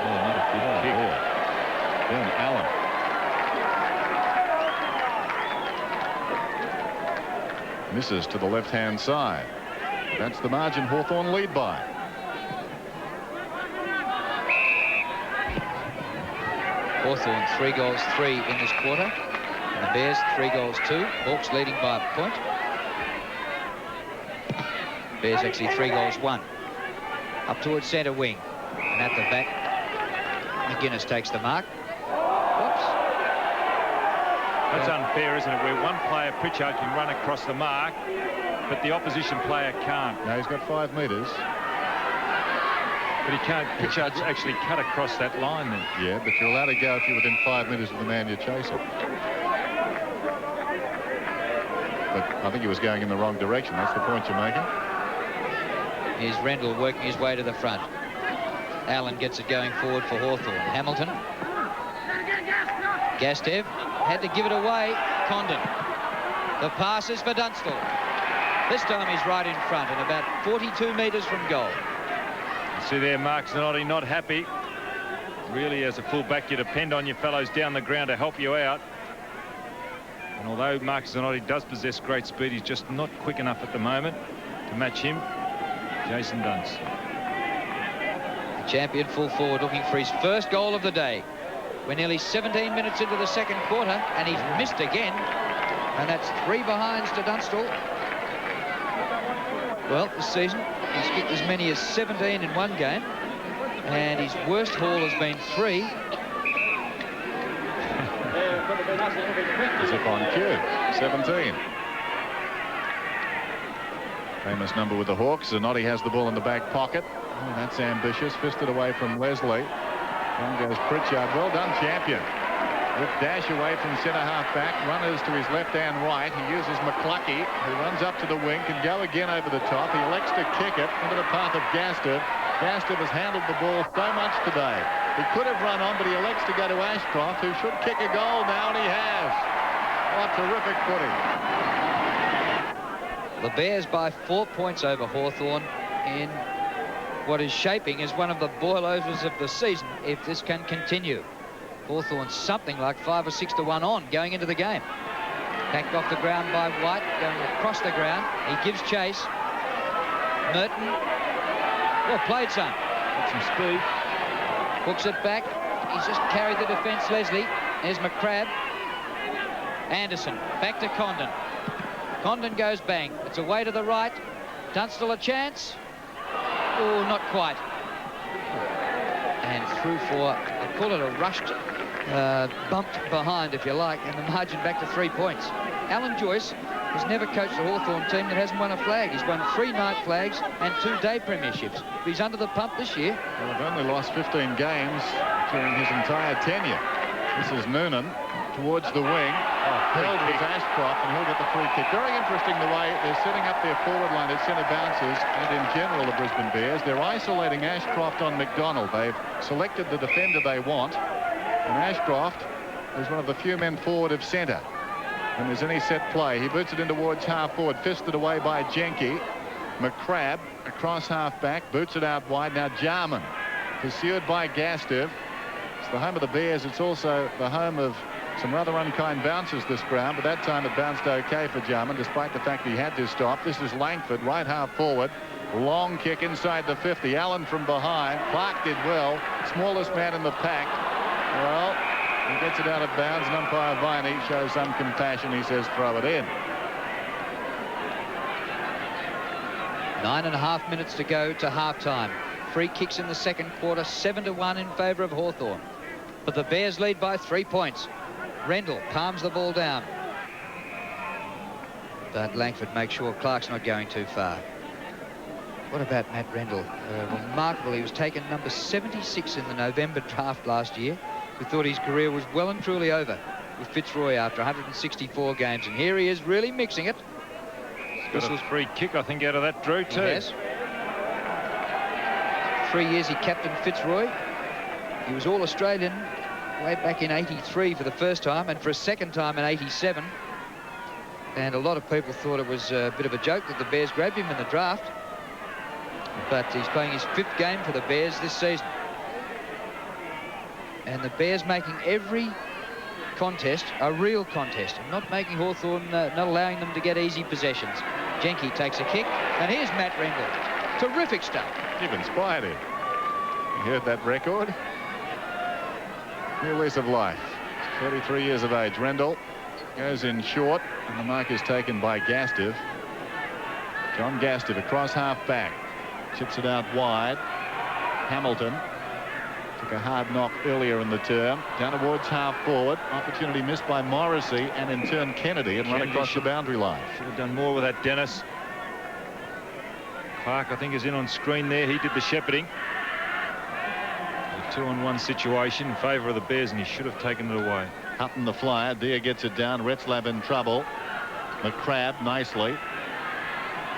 Oh, not a good kick. Then Allen misses to the left-hand side. That's the margin Hawthorn lead by. Hawthorn 3 goals 3 in this quarter. And the Bears 3 goals 2. Hawks leading by a point. Bears actually 3 goals 1. Up towards centre wing. And at the back, McGuinness takes the mark. Whoops. That's unfair, isn't it? Where one player, Pritchard, can run across the mark, but the opposition player can't. Now he's got 5 metres. But he can't. Pritchard's actually cut across that line then. Yeah, but you're allowed to go if you're within 5 metres of the man you're chasing. But I think he was going in the wrong direction. That's the point you're making. Here's Rendell working his way to the front. Allen gets it going forward for Hawthorn. Hamilton. Gastev had to give it away. Condon. The pass is for Dunstall. This time he's right in front and about 42 metres from goal. See there, Mark Zanotti not happy. Really, as a fullback, you depend on your fellows down the ground to help you out. And although Mark Zanotti does possess great speed, he's just not quick enough at the moment to match him. Jason Dunst. The champion full forward looking for his first goal of the day. We're nearly 17 minutes into the second quarter, and he's missed again. And that's 3 behinds to Dunstall. Well, this season, he's kicked as many as 17 in one game, and his worst haul has been 3. As if on cue. 17. Famous number with the Hawks. Zanotti has the ball in the back pocket. Oh, that's ambitious. Fisted away from Leslie. Down goes Pritchard. Well done, champion. With dash away from centre-half back. Runners to his left and right. He uses McCluckey, who runs up to the wing, can go again over the top. He elects to kick it into the path of Gastev. Gastev has handled the ball so much today. He could have run on, but he elects to go to Ashcroft, who should kick a goal now, and he has. Oh, terrific footing. The Bears by 4 points over Hawthorn in what is shaping as one of the boilovers of the season, if this can continue. Hawthorn's something like 5 or 6 to 1 on going into the game. Tacked off the ground by White, going across the ground. He gives chase. Merton. Well, played some. Got some speed. Hooks it back. He's just carried the defence, Leslie. There's McCrabb. Anderson. Back to Condon. Condon goes bang. It's away to the right. Dunstall a chance. Oh, not quite. And through for, I call it a rushed, bumped behind, if you like, and the margin back to 3 points. Alan Joyce has never coached a Hawthorn team that hasn't won a flag. He's won 3 night flags and 2 day premierships. But he's under the pump this year. Well, they've only lost 15 games during his entire tenure. This is Noonan towards the wing. Held with Ashcroft, and he'll get the free kick. Very interesting the way they're setting up their forward line at centre bounces, and in general the Brisbane Bears. They're isolating Ashcroft on McDonald. They've selected the defender they want, and Ashcroft is one of the few men forward of centre. When there's any set play, he boots it in towards half forward, fisted away by Jenke. McCrabb across half back, boots it out wide. Now Jarman pursued by Gastev. It's the home of the Bears. It's also the home of some rather unkind bounces this ground, but that time it bounced okay for Jarman, despite the fact he had to stop. This is Langford, right half forward. Long kick inside the 50. Allen from behind. Clark did well. Smallest man in the pack. Well, he gets it out of bounds, and umpire Viney shows some compassion. He says throw it in. 9.5 minutes to go to half-time. Free kicks in the second quarter, 7-1 in favour of Hawthorn. But the Bears lead by 3 points. Rendell palms the ball down. But Langford makes sure Clark's not going too far. What about Matt Rendell? Remarkable. He was taken number 76 in the November draft last year. We thought his career was well and truly over with Fitzroy after 164 games. And here he is really mixing it. This was free kick, I think, out of that, Drew, too. Yes. 3 years he captained Fitzroy. He was All-Australian way back in '83 for the first time, and for a second time in '87. And a lot of people thought it was a bit of a joke that the Bears grabbed him in the draft. But he's playing his 5th game for the Bears this season. And the Bears making every contest a real contest, and not making Hawthorn, not allowing them to get easy possessions. Jenke takes a kick, and here's Matt Rendell. Terrific stuff. You've inspired him. You heard that record? New lease of life. 33 years of age. Rendell goes in short, and the mark is taken by Gastev. John Gastev across half back. Chips it out wide. Hamilton took a hard knock earlier in the term. Down towards half forward. Opportunity missed by Morrissey, and in turn Kennedy, and run across the boundary line. Should have done more with that, Dennis. Clark, I think, is in on screen there. He did the shepherding. A 2-on-1 situation in favour of the Bears, and he should have taken it away. Hutton the flyer. Deere gets it down. Retzlaff in trouble. McCrabb nicely.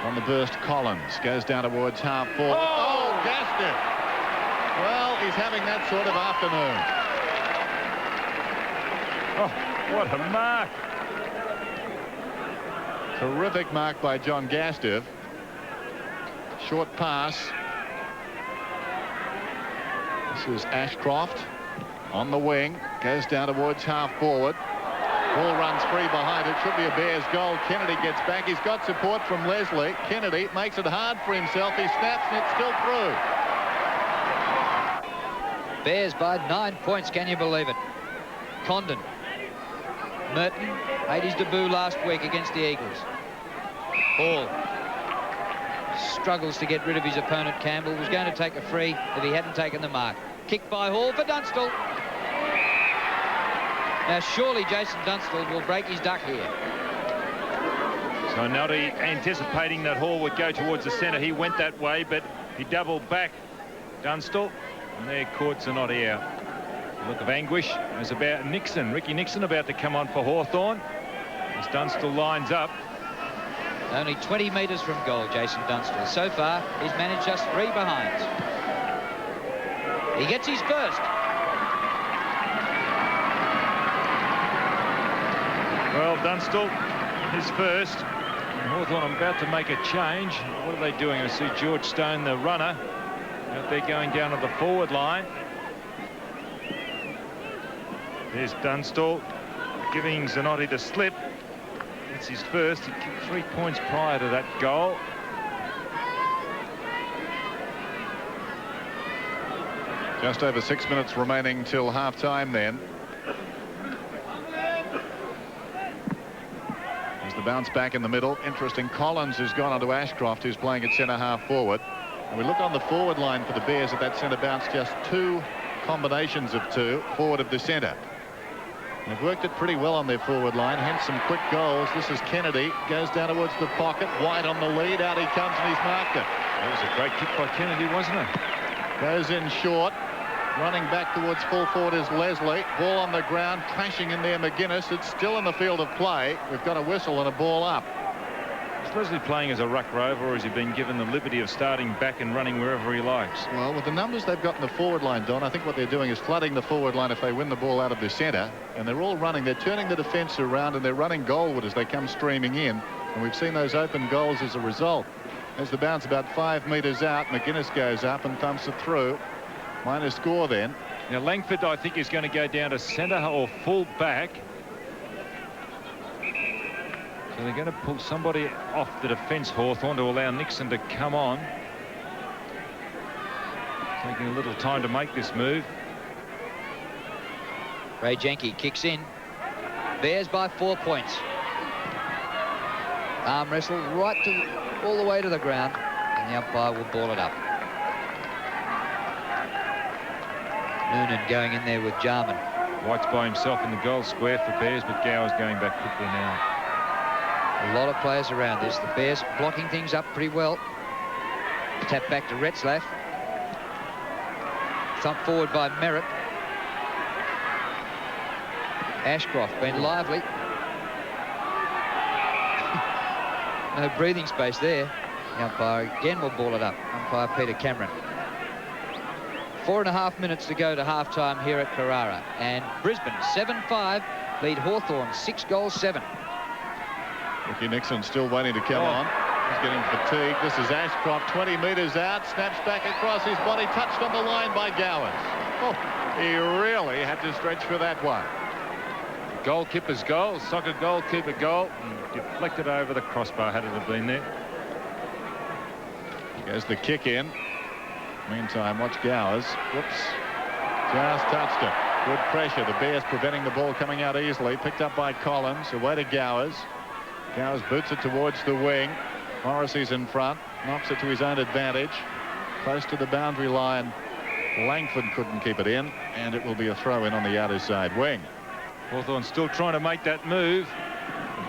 On the burst, Collins goes down towards half forward. Oh, Gastev. Well, he's having that sort of afternoon. Oh, what a mark. Terrific mark by John Gastev. Short pass. This is Ashcroft on the wing. Goes down towards half forward. Ball runs free behind it. Should be a Bears goal. Kennedy gets back. He's got support from Leslie. Kennedy makes it hard for himself. He snaps, and it's still through. Bears by 9 points. Can you believe it? Condon. Merton made his debut last week against the Eagles. Hall struggles to get rid of his opponent. Campbell was going to take a free if he hadn't taken the mark. Kick by Hall for Dunstall. Now surely Jason Dunstall will break his duck here. So Nutty anticipating that Hall would go towards the centre. He went that way, but he doubled back. Dunstall, and there caught Zanotti out. A look of anguish. There's about Nixon, Ricky Nixon, about to come on for Hawthorn as Dunstall lines up. Only 20 metres from goal, Jason Dunstall. So far, he's managed just 3 behinds. He gets his first. Well, Dunstall, his first. Hawthorn about to make a change. What are they doing? I see George Stone, the runner, out there going down to the forward line. There's Dunstall giving Zanotti the slip. It's his first. He kicked 3 points prior to that goal. Just over 6 minutes remaining till half-time then. There's the bounce back in the middle. Interesting, Collins has gone onto Ashcroft, who's playing at centre half forward. And we look on the forward line for the Bears at that centre bounce, just 2 combinations of 2 forward of the centre. They've worked it pretty well on their forward line, hence some quick goals. This is Kennedy, goes down towards the pocket. White on the lead, out he comes and he's marked it. That was a great kick by Kennedy, wasn't it? Goes in short. Running back towards full forward is Leslie. Ball on the ground, crashing in there McGuinness. It's still in the field of play. We've got a whistle and a ball up. Is Leslie playing as a ruck rover, or has he been given the liberty of starting back and running wherever he likes? Well, with the numbers they've got in the forward line, Don, I think what they're doing is flooding the forward line if they win the ball out of the centre. And they're all running. They're turning the defence around and they're running goalward as they come streaming in. And we've seen those open goals as a result. As the bounce about 5 metres out, McGuinness goes up and thumps it through. Minor score then. Now Langford, I think, is going to go down to centre or full back. So they're going to pull somebody off the defence, Hawthorn, to allow Nixon to come on. Taking a little time to make this move. Ray Jenke kicks in. Bears by 4 points. Arm wrestle right to all the way to the ground, and the umpire will ball it up. Noonan going in there with Jarman. White's by himself in the goal square for Bears, but Gower's going back quickly now. A lot of players around this. The Bears blocking things up pretty well. Tap back to Retzlaff. Thump forward by Merritt. Ashcroft been lively. No breathing space there. The umpire again will ball it up. Umpire Peter Cameron. 4.5 minutes to go to half-time here at Carrara. And Brisbane 7-5 lead Hawthorn 6-7. Ricky Nixon still waiting to come on. He's getting fatigued. This is Ashcroft, 20 metres out, snaps back across his body, touched on the line by Gowers. Oh, he really had to stretch for that one. Goalkeeper's goal, soccer goalkeeper goal, and deflected over the crossbar had it have been there. Here's the kick in. Meantime, watch Gowers. Whoops. Just touched it. Good pressure. The Bears preventing the ball coming out easily. Picked up by Collins. Away to Gowers. Gowers boots it towards the wing. Morrissey's in front. Knocks it to his own advantage. Close to the boundary line. Langford couldn't keep it in. And it will be a throw in on the outer side wing. Hawthorn still trying to make that move.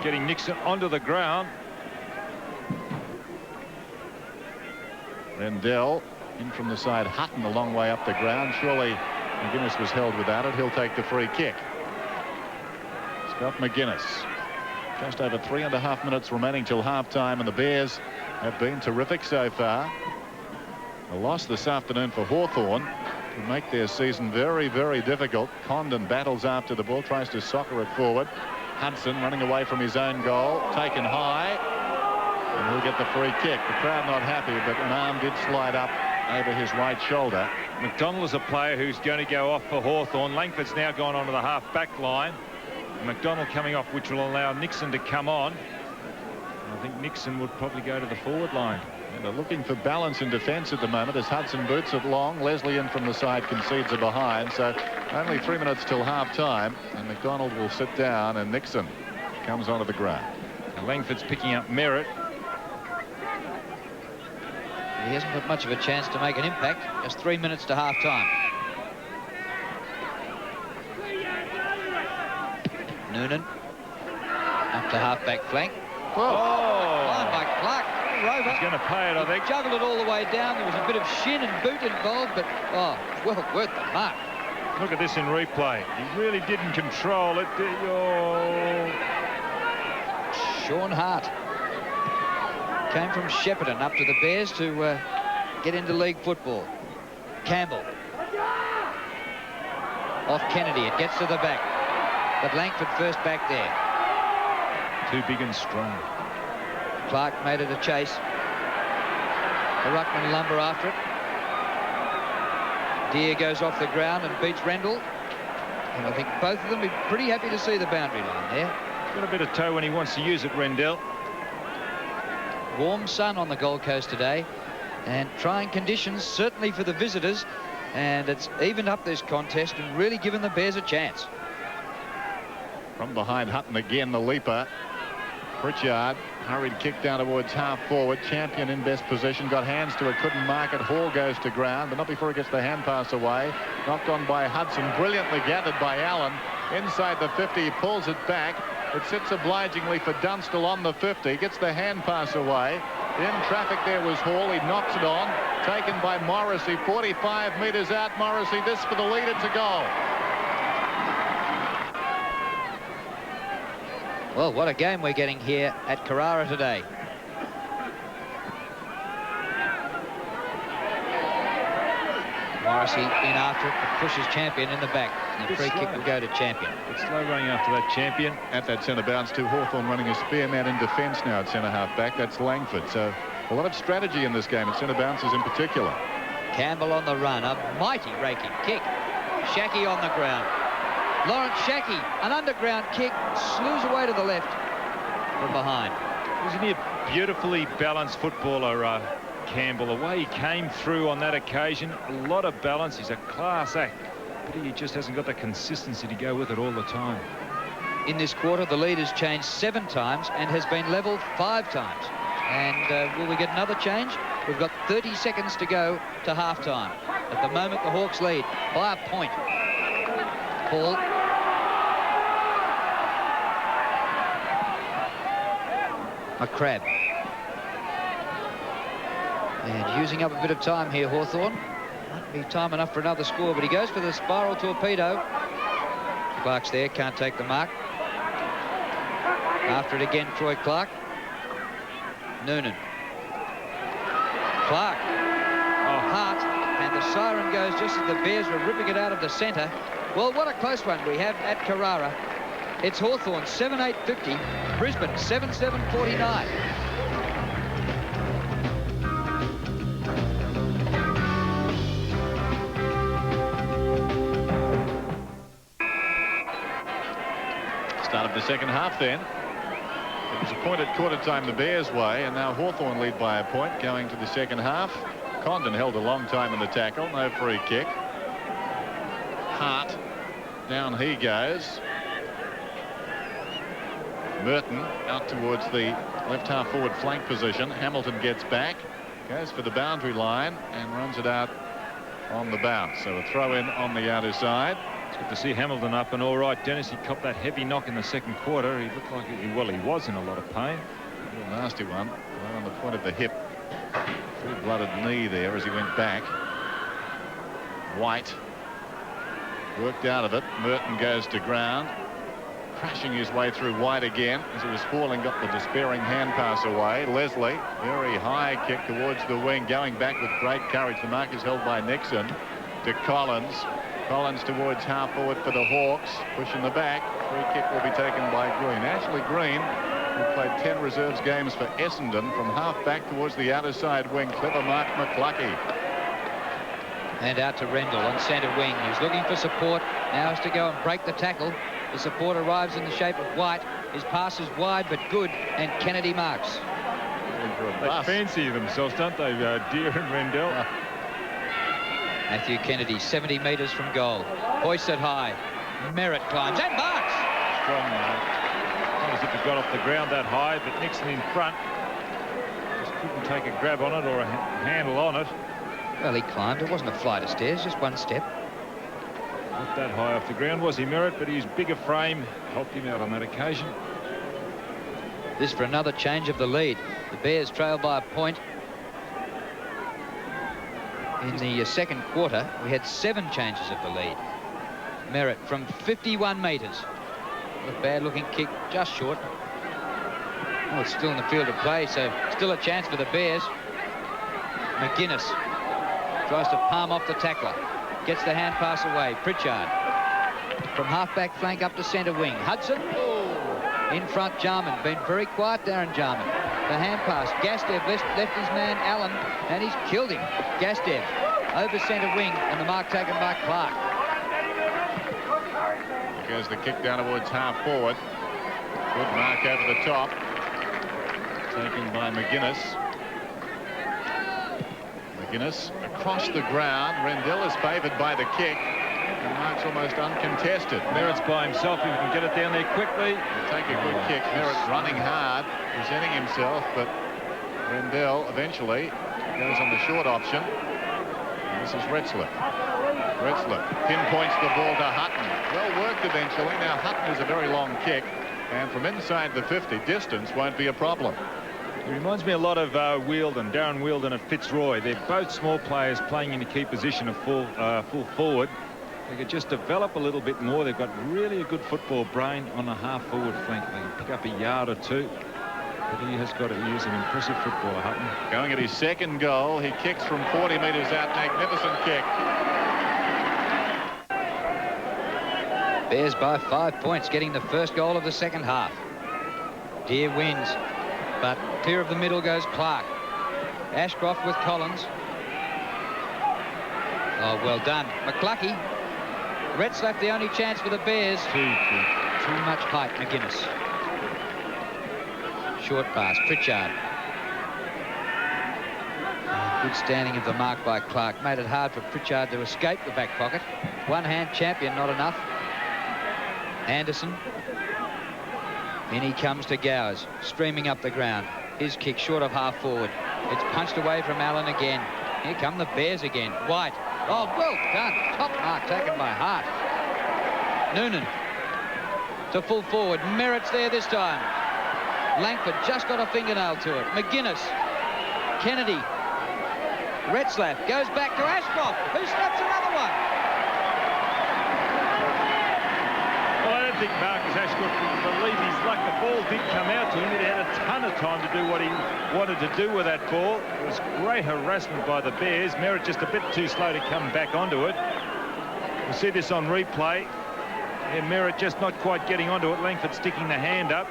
Getting Nixon onto the ground. Rendell in from the side. Hutton a long way up the ground. Surely McGuinness was held without it. He'll take the free kick. Scott McGuinness. Just over 3.5 minutes remaining till half-time, and the Bears have been terrific so far. A loss this afternoon for Hawthorn would make their season very, very difficult. Condon battles after the ball, tries to soccer it forward. Hudson running away from his own goal, taken high, and he'll get the free kick. The crowd not happy, but an arm did slide up over his right shoulder. McDonald is a player who's going to go off for Hawthorn. Langford's now gone onto the half-back line. McDonald coming off, which will allow Nixon to come on. I think Nixon would probably go to the forward line. And they're looking for balance in defence at the moment as Hudson boots it long. Leslie in from the side concedes a behind. So only 3 minutes till half-time, and McDonald will sit down and Nixon comes onto the ground. And Langford's picking up Merritt. He hasn't got much of a chance to make an impact. Just 3 minutes to half-time. Noonan up to half-back flank. Oh! Line by Clark. Rover. He's going to pay it, I think. Juggled it all the way down. There was a bit of shin and boot involved, but well worth the mark. Look at this in replay. He really didn't control it. Oh. Sean Hart came from Shepparton up to the Bears to get into league football. Campbell off Kennedy. It gets to the back, but Langford first back there. Too big and strong. Clark made it a chase. The ruckman lumber after it. Deere goes off the ground and beats Rendell. And I think both of them be pretty happy to see the boundary line there. Got a bit of toe when he wants to use it, Rendell. Warm sun on the Gold Coast today, and trying conditions certainly for the visitors, and it's evened up this contest and really given the Bears a chance. From behind Hutton again, the leaper. Pritchard, hurried kick down towards half forward. Champion in best position, got hands to it, couldn't mark it. Hall goes to ground, but not before he gets the hand pass away. Knocked on by Hudson, brilliantly gathered by Allen. Inside the 50, he pulls it back. It sits obligingly for Dunstall on the 50. Gets the hand pass away. In traffic there was Hall. He knocks it on. Taken by Morrissey. 45 metres out. Morrissey, this for the lead. It's a goal. Well, what a game we're getting here at Carrara today. Morrissey in after it, but pushes Champion in the back. And the free kick will go to Champion. It's slow running after that Champion. At that centre bounce too, Hawthorn running a spear man in defence now at centre half back. That's Langford. So a lot of strategy in this game at centre bounces in particular. Campbell on the run. A mighty raking kick. Shackey on the ground. Lawrence Shackey, an underground kick, slews away to the left from behind. Isn't he a beautifully balanced footballer, Campbell? The way he came through on that occasion, a lot of balance. He's a class act, but he just hasn't got the consistency to go with it all the time. In this quarter, the lead has changed 7 times and has been level 5 times. And will we get another change? We've got 30 seconds to go to half-time. At the moment, the Hawks lead by a point. Ball. A crab. And using up a bit of time here, Hawthorn. Might be time enough for another score, but he goes for the spiral torpedo. Clark's there, can't take the mark. After it again, Troy Clark. Noonan. Clark. Hart. And the siren goes just as the Bears were ripping it out of the centre. Well, what a close one we have at Carrara. It's Hawthorn 7-8-50, Brisbane 7-7-49. Start of the second half then. It was a point at quarter time the Bears' way, and now Hawthorn lead by a point going to the second half. Condon held a long time in the tackle, no free kick. Hart, down he goes. Merton out towards the left half forward flank position. Hamilton gets back, goes for the boundary line and runs it out on the bounce. So a throw in on the outer side. It's good to see Hamilton up and all right. Dennis, he copped that heavy knock in the second quarter. He looked like, he was in a lot of pain. A real nasty one, right on the point of the hip. Full-blooded knee there as he went back. White worked out of it. Merton goes to ground, crashing his way through White again as he was falling, got the despairing hand pass away. Leslie, very high kick towards the wing, going back with great courage. The mark is held by Nixon. To Collins. Collins towards half forward for the Hawks, pushing the back. Free kick will be taken by Green. Ashley Green, who played 10 reserves games for Essendon, from half back towards the outer side wing. Clever mark, McCluckey. And out to Rendell on centre wing. He's looking for support. Now has to go and break the tackle. The support arrives in the shape of White. His pass is wide but good, and Kennedy marks. They fancy themselves, don't they, Deere and Rendell? Matthew Kennedy, 70 metres from goal. Hoists it high. Merritt climbs and marks. Strong, not as if he got off the ground that high, but Nixon in front just couldn't take a grab on it or a handle on it. Well, he climbed. It wasn't a flight of stairs, just one step. Not that high off the ground, was he, Merritt? But his bigger frame helped him out on that occasion. This for another change of the lead. The Bears trail by a point. In the second quarter, we had 7 changes of the lead. Merritt from 51 metres. A bad-looking kick, just short. Oh, it's still in the field of play, so still a chance for the Bears. McGuinness tries to palm off the tackler. Gets the hand pass away. Pritchard from half-back flank up to centre wing. Hudson. In front, Jarman. Been very quiet, Darren Jarman. The hand pass. Gastev left his man, Allen, and he's killed him. Gastev over centre wing, and the mark taken by Clark. There goes the kick down towards half forward. Good mark over the top. Taken by McGuinness. McGuinness across the ground. Rendell is favoured by the kick. The mark's almost uncontested. Merritt's by himself. If he can get it down there quickly. He'll take a good kick. Merritt running hard, presenting himself, but Rendell eventually goes on the short option. This is Retzlaff. Retzlaff pinpoints the ball to Hutton. Well worked eventually. Now Hutton is a very long kick, and from inside the 50, distance won't be a problem. It reminds me a lot of Wielden, Darren Wielden at Fitzroy. They're both small players playing in a key position of full forward. They could just develop a little bit more. They've got really a good football brain on the half-forward flank. They can pick up a yard or two. But he has got to use an impressive footballer, Hutton. Going at his second goal, he kicks from 40 metres out. Magnificent kick. Bears by 5 points, getting the first goal of the second half. Deer wins, but clear of the middle goes Clark. Ashcroft with Collins. Oh, well done. McCluckey. Retzlaff the only chance for the Bears. Too much height, McGuinness. Short pass, Pritchard. Good standing of the mark by Clark. Made it hard for Pritchard to escape the back pocket. One-hand champion, not enough. Anderson. In he comes to Gowers, streaming up the ground. His kick short of half-forward. It's punched away from Allen again. Here come the Bears again. White. Oh, well done. Top mark taken by Hart. Noonan to full forward. Merritt's there this time. Langford just got a fingernail to it. McGuinness. Kennedy. Retzlaff goes back to Ashcroft, who snaps another one. Well, I don't think Marcus Ashcroft would believe his luck. The ball did come out to him. He had a ton of time to do what he wanted to do with that ball. It was great harassment by the Bears. Merritt just a bit too slow to come back onto it. We'll see this on replay. And Merritt just not quite getting onto it. Langford sticking the hand up.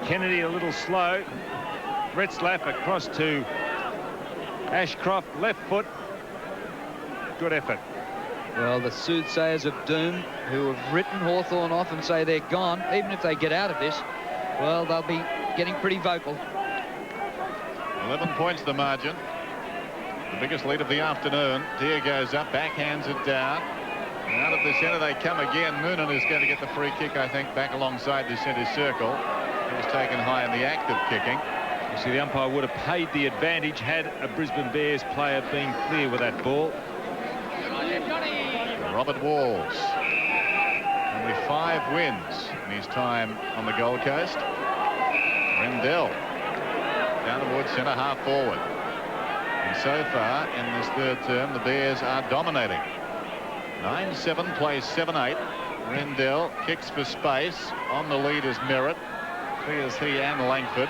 Kennedy a little slow. Retzlaff across to Ashcroft, left foot. Good effort. Well, the soothsayers of doom who have written Hawthorn off and say they're gone, even if they get out of this, well, they'll be getting pretty vocal. 11 points the margin. The biggest lead of the afternoon. Deer goes up, backhands it down. And out of the centre they come again. Noonan is going to get the free kick, I think, back alongside the centre circle. He was taken high in the act of kicking. You see, the umpire would have paid the advantage had a Brisbane Bears player been clear with that ball. Robert Walls. Only 5 wins in his time on the Gold Coast. Rendell down towards centre half forward. And so far in this third term, the Bears are dominating. 9-7 plays 7-8. Rendell kicks for space. On the lead is Merritt. Clears he and Langford.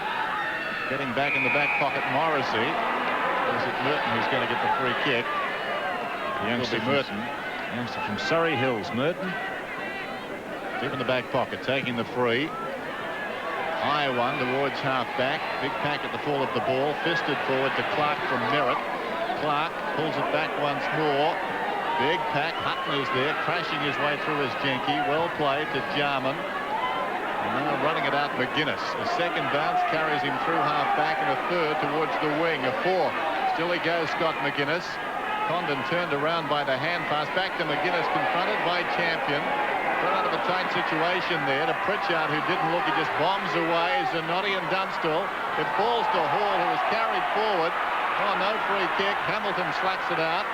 Getting back in the back pocket, Morrissey. Or is it Merton who's going to get the free kick? It'll be Merton. Youngster from Surrey Hills, Merton. Deep in the back pocket, taking the free. High one towards half back. Big pack at the fall of the ball. Fisted forward to Clark from Merritt. Clark pulls it back once more. Big pack. Hutton is there, crashing his way through his jinky. Well played to Jarman. And now running it out, McGuinness. A second bounce carries him through half back, and a third towards the wing. A 4. Still he goes, Scott McGuinness. Condon turned around by the hand pass. Back to McGuinness, confronted by Champion. Got out of a tight situation there to Pritchard, who didn't look. He just bombs away. Zanotti and Dunstall. It falls to Hall, who is carried forward. Oh, no free kick. Hamilton slaps it out.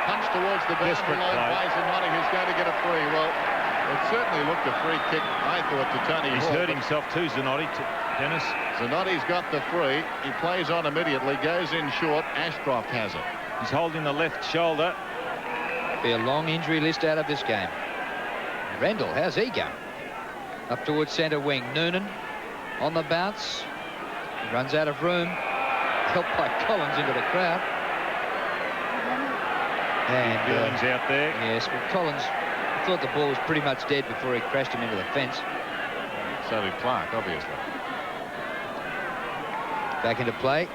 Punch towards the boundary line by Zanotti, who's going to get a free. Well, it certainly looked a free kick, I thought, to Tony Hall. He's hurt himself too, Zanotti, Dennis. Zanotti's got the free. He plays on immediately, goes in short. Ashcroft has it. He's holding the left shoulder. Be a long injury list out of this game. Rendell, how's he going? Up towards centre wing. Noonan on the bounce. He runs out of room. Helped by Collins into the crowd. And Billings out there. Yes, well, Collins thought the ball was pretty much dead before he crashed him into the fence. So did Clark, obviously. Back into play.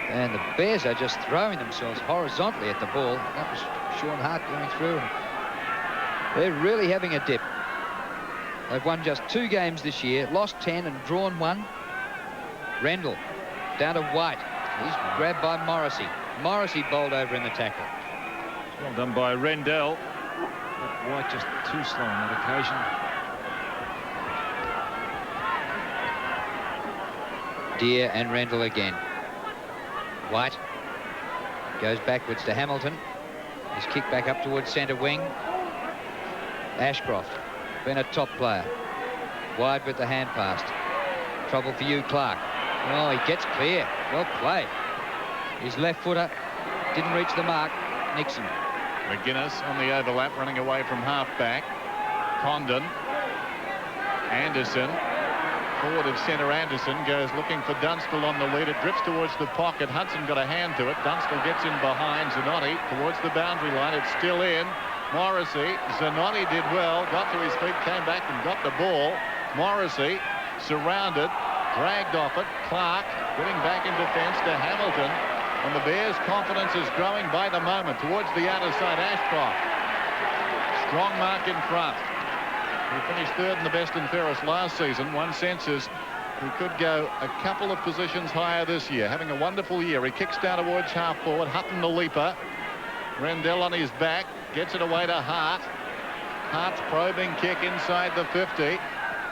And the Bears are just throwing themselves horizontally at the ball. That was Sean Hart going through. They're really having a dip. They've won just 2 games this year, lost 10 and drawn 1. Rendell down to White. He's grabbed by Morrissey. Morrissey bowled over in the tackle. Well done by Rendell. But White just too slow on that occasion. Deer and Rendell again. White Goes backwards to Hamilton. His kick back up towards centre wing. Ashcroft, been a top player. Wide with the hand pass. Trouble for you, Clark. Oh, he gets clear. Well played. His left footer didn't reach the mark. Nixon. McGuinness on the overlap, running away from half-back. Condon. Anderson. Forward of centre Anderson goes looking for Dunstall on the lead. It drifts towards the pocket. Hudson got a hand to it. Dunstall gets in behind Zanotti towards the boundary line. It's still in. Morrissey. Zanotti did well. Got to his feet, came back and got the ball. Morrissey surrounded, dragged off it. Clark getting back in defence to Hamilton. And the Bears' confidence is growing by the moment towards the outer side. Ashcroft. Strong mark in front. He finished third in the best and fairest last season. One senses he could go a couple of positions higher this year. Having a wonderful year. He kicks down towards half forward. Hutton the leaper. Rendell on his back. Gets it away to Hart. Hart's probing kick inside the 50.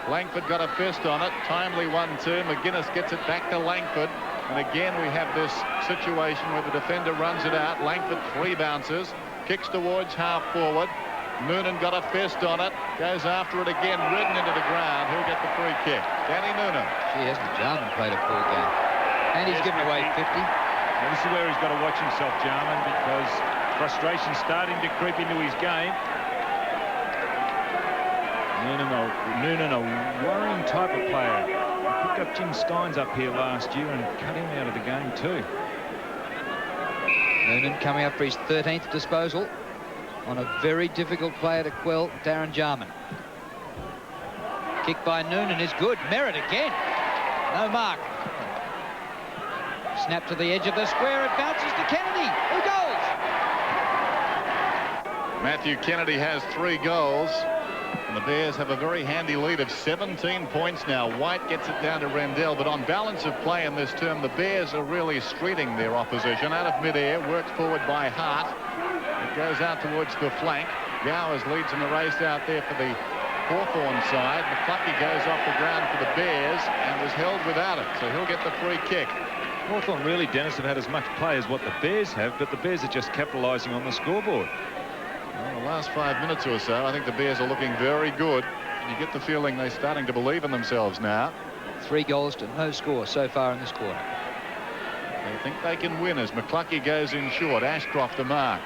Langford got a fist on it. Timely 1-2. McGuinness gets it back to Langford. And again we have this situation where the defender runs it out. Langford 3 bounces. Kicks towards half forward. Noonan got a fist on it. Goes after it again. Ridden into the ground. Who'll get the free kick? Danny Noonan. Gee, hasn't Jarman played a full game? And he's given away 50. Now, this is where he's got to watch himself, Jarman, because frustration's starting to creep into his game. Noonan, a worrying type of player. He picked up Jim Steins up here last year and cut him out of the game too. Noonan coming up for his 13th disposal on a very difficult player to quell, Darren Jarman. Kick by Noonan is good. Merritt again. No mark. Snap to the edge of the square. It bounces to Kennedy, who goes. Matthew Kennedy has 3 goals. And the Bears have a very handy lead of 17 points now. White gets it down to Rendell, but on balance of play in this term, the Bears are really streeting their opposition. Out of mid-air, worked forward by Hart. It goes out towards the flank. Gowers leads in the race out there for the Hawthorn side. McClucky goes off the ground for the Bears and was held without it, so he'll get the free kick. Hawthorn really, Dennis, have had as much play as what the Bears have, but the Bears are just capitalising on the scoreboard. Well, the last 5 minutes or so, I think the Bears are looking very good. You get the feeling they're starting to believe in themselves now. 3 goals to no score so far in this quarter. They think they can win as McClucky goes in short. Ashcroft the mark.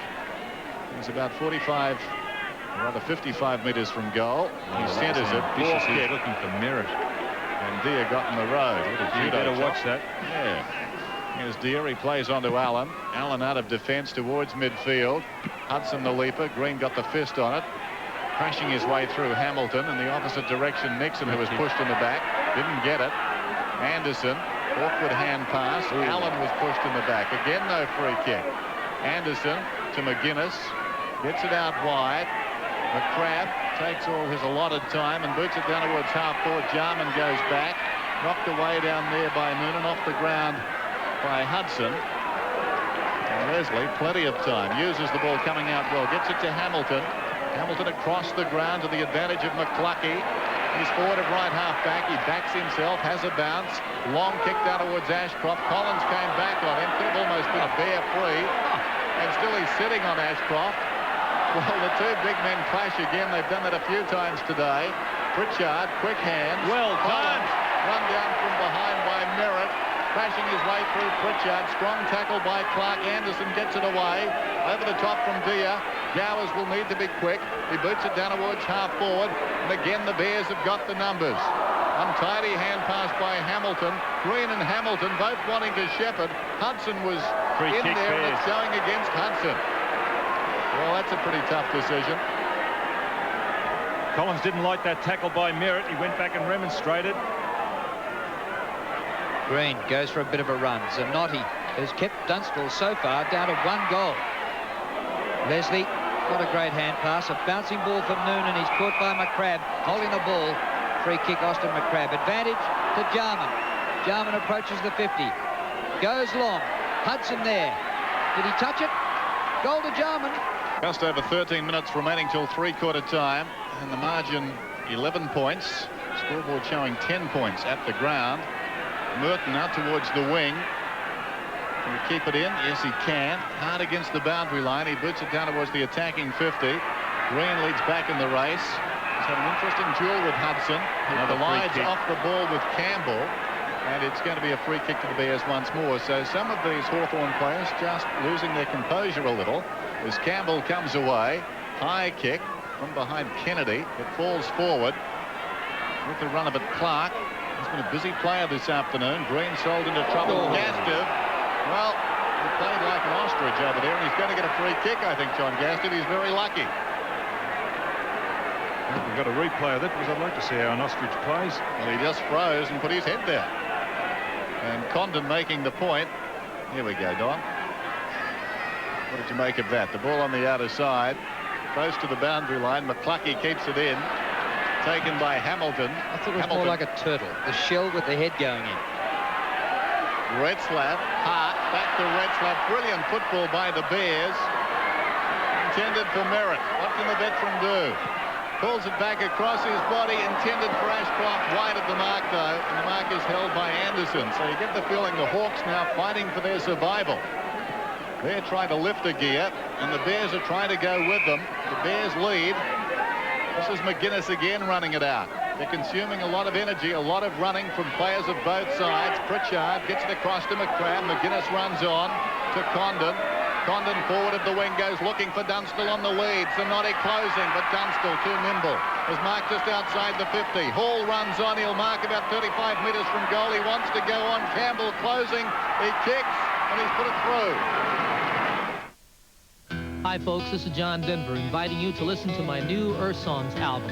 He's about 45, or rather 55 metres from goal. He centres it. Vicious, he's looking for Merritt. And Deere got in the road. You better watch that. Yeah. Here's Deere. He plays on to Allen. Allen out of defence towards midfield. Hudson the leaper. Green got the fist on it. Crashing his way through Hamilton in the opposite direction. Nixon, who was pushed in the back, didn't get it. Anderson, awkward hand pass. Allen was pushed in the back. Again, no free kick. Anderson to McGuinness. Gets it out wide. McCrabb takes all his allotted time and boots it down towards half forward. Jarman goes back. Knocked away down there by Noonan, off the ground by Hudson. And Leslie, plenty of time, uses the ball coming out well, gets it to Hamilton. Hamilton across the ground to the advantage of McClucky. He's forward of right half back. He backs himself, has a bounce. Long kick down towards Ashcroft. Collins came back on him. Could have almost been a bare free. And still he's sitting on Ashcroft. Well, the 2 big men clash again. They've done that a few times today. Pritchard, quick hands. Well done. Run down from behind by Merritt. Crashing his way through Pritchard. Strong tackle by Clark. Anderson gets it away. Over the top from Deere. Gowers will need to be quick. He boots it down towards half forward. And again, the Bears have got the numbers. Untidy hand pass by Hamilton. Green and Hamilton both wanting to shepherd. Hudson was Free in kick, there, and Bears. it's going against Hudson. Well, that's a pretty tough decision. Collins didn't like that tackle by Merritt. He went back and remonstrated. Green goes for a bit of a run. Zanotti has kept Dunstall so far down to 1 goal. Leslie, not a great hand pass. A bouncing ball from Noonan. He's caught by McCrabb, holding the ball. Free kick, Austin McCrabb. Advantage to Jarman. Jarman approaches the 50. Goes long. Hudson there. Did he touch it? Goal to Jarman. Just over 13 minutes remaining till 3/4 time, and the margin 11 points. Scoreboard showing 10 points at the ground. Merton out towards the wing. He keep it in? Yes, he can. Hard against the boundary line. He boots it down towards the attacking 50. Green leads back in the race. He's had an interesting duel with Hudson. He collides off the ball with Campbell. And it's going to be a free kick to the Bears once more. So some of these Hawthorn players just losing their composure a little as Campbell comes away. High kick from behind Kennedy. It falls forward with the run of it. Clark. He's been a busy player this afternoon. Green sold into trouble. Gastiff. Well, he played like an ostrich over there, and he's going to get a free kick, I think, John Gastiff. He's very lucky. We've got a replay of that because I'd like to see how an ostrich plays. Well, he just froze and put his head down. And Condon making the point. Here we go, Don. What did you make of that? The ball on the outer side, close to the boundary line. McCluckey keeps it in. Taken by Hamilton. I thought it was more like a turtle. The shell with the head going in. Retzlaff, Hart, back to Retzlaff. Brilliant football by the Bears. Intended for Merritt. What can the veteran do? Pulls it back across his body, intended for Ashcroft, wide of the mark though, and the mark is held by Anderson. So you get the feeling the Hawks now fighting for their survival. They're trying to lift a gear, and the Bears are trying to go with them. The Bears lead. This is McGuinness again running it out. They're consuming a lot of energy, a lot of running from players of both sides. Pritchard gets it across to McCrabb. McGuinness runs on to Condon. Condon forward of the wing goes looking for Dunstall on the lead. Zanotti closing, but Dunstall too nimble. Is marked just outside the 50. Hall runs on. He'll mark about 35 metres from goal. He wants to go on. Campbell closing. He kicks, and he's put it through. Hi, folks. This is John Denver inviting you to listen to my new Earth Songs album.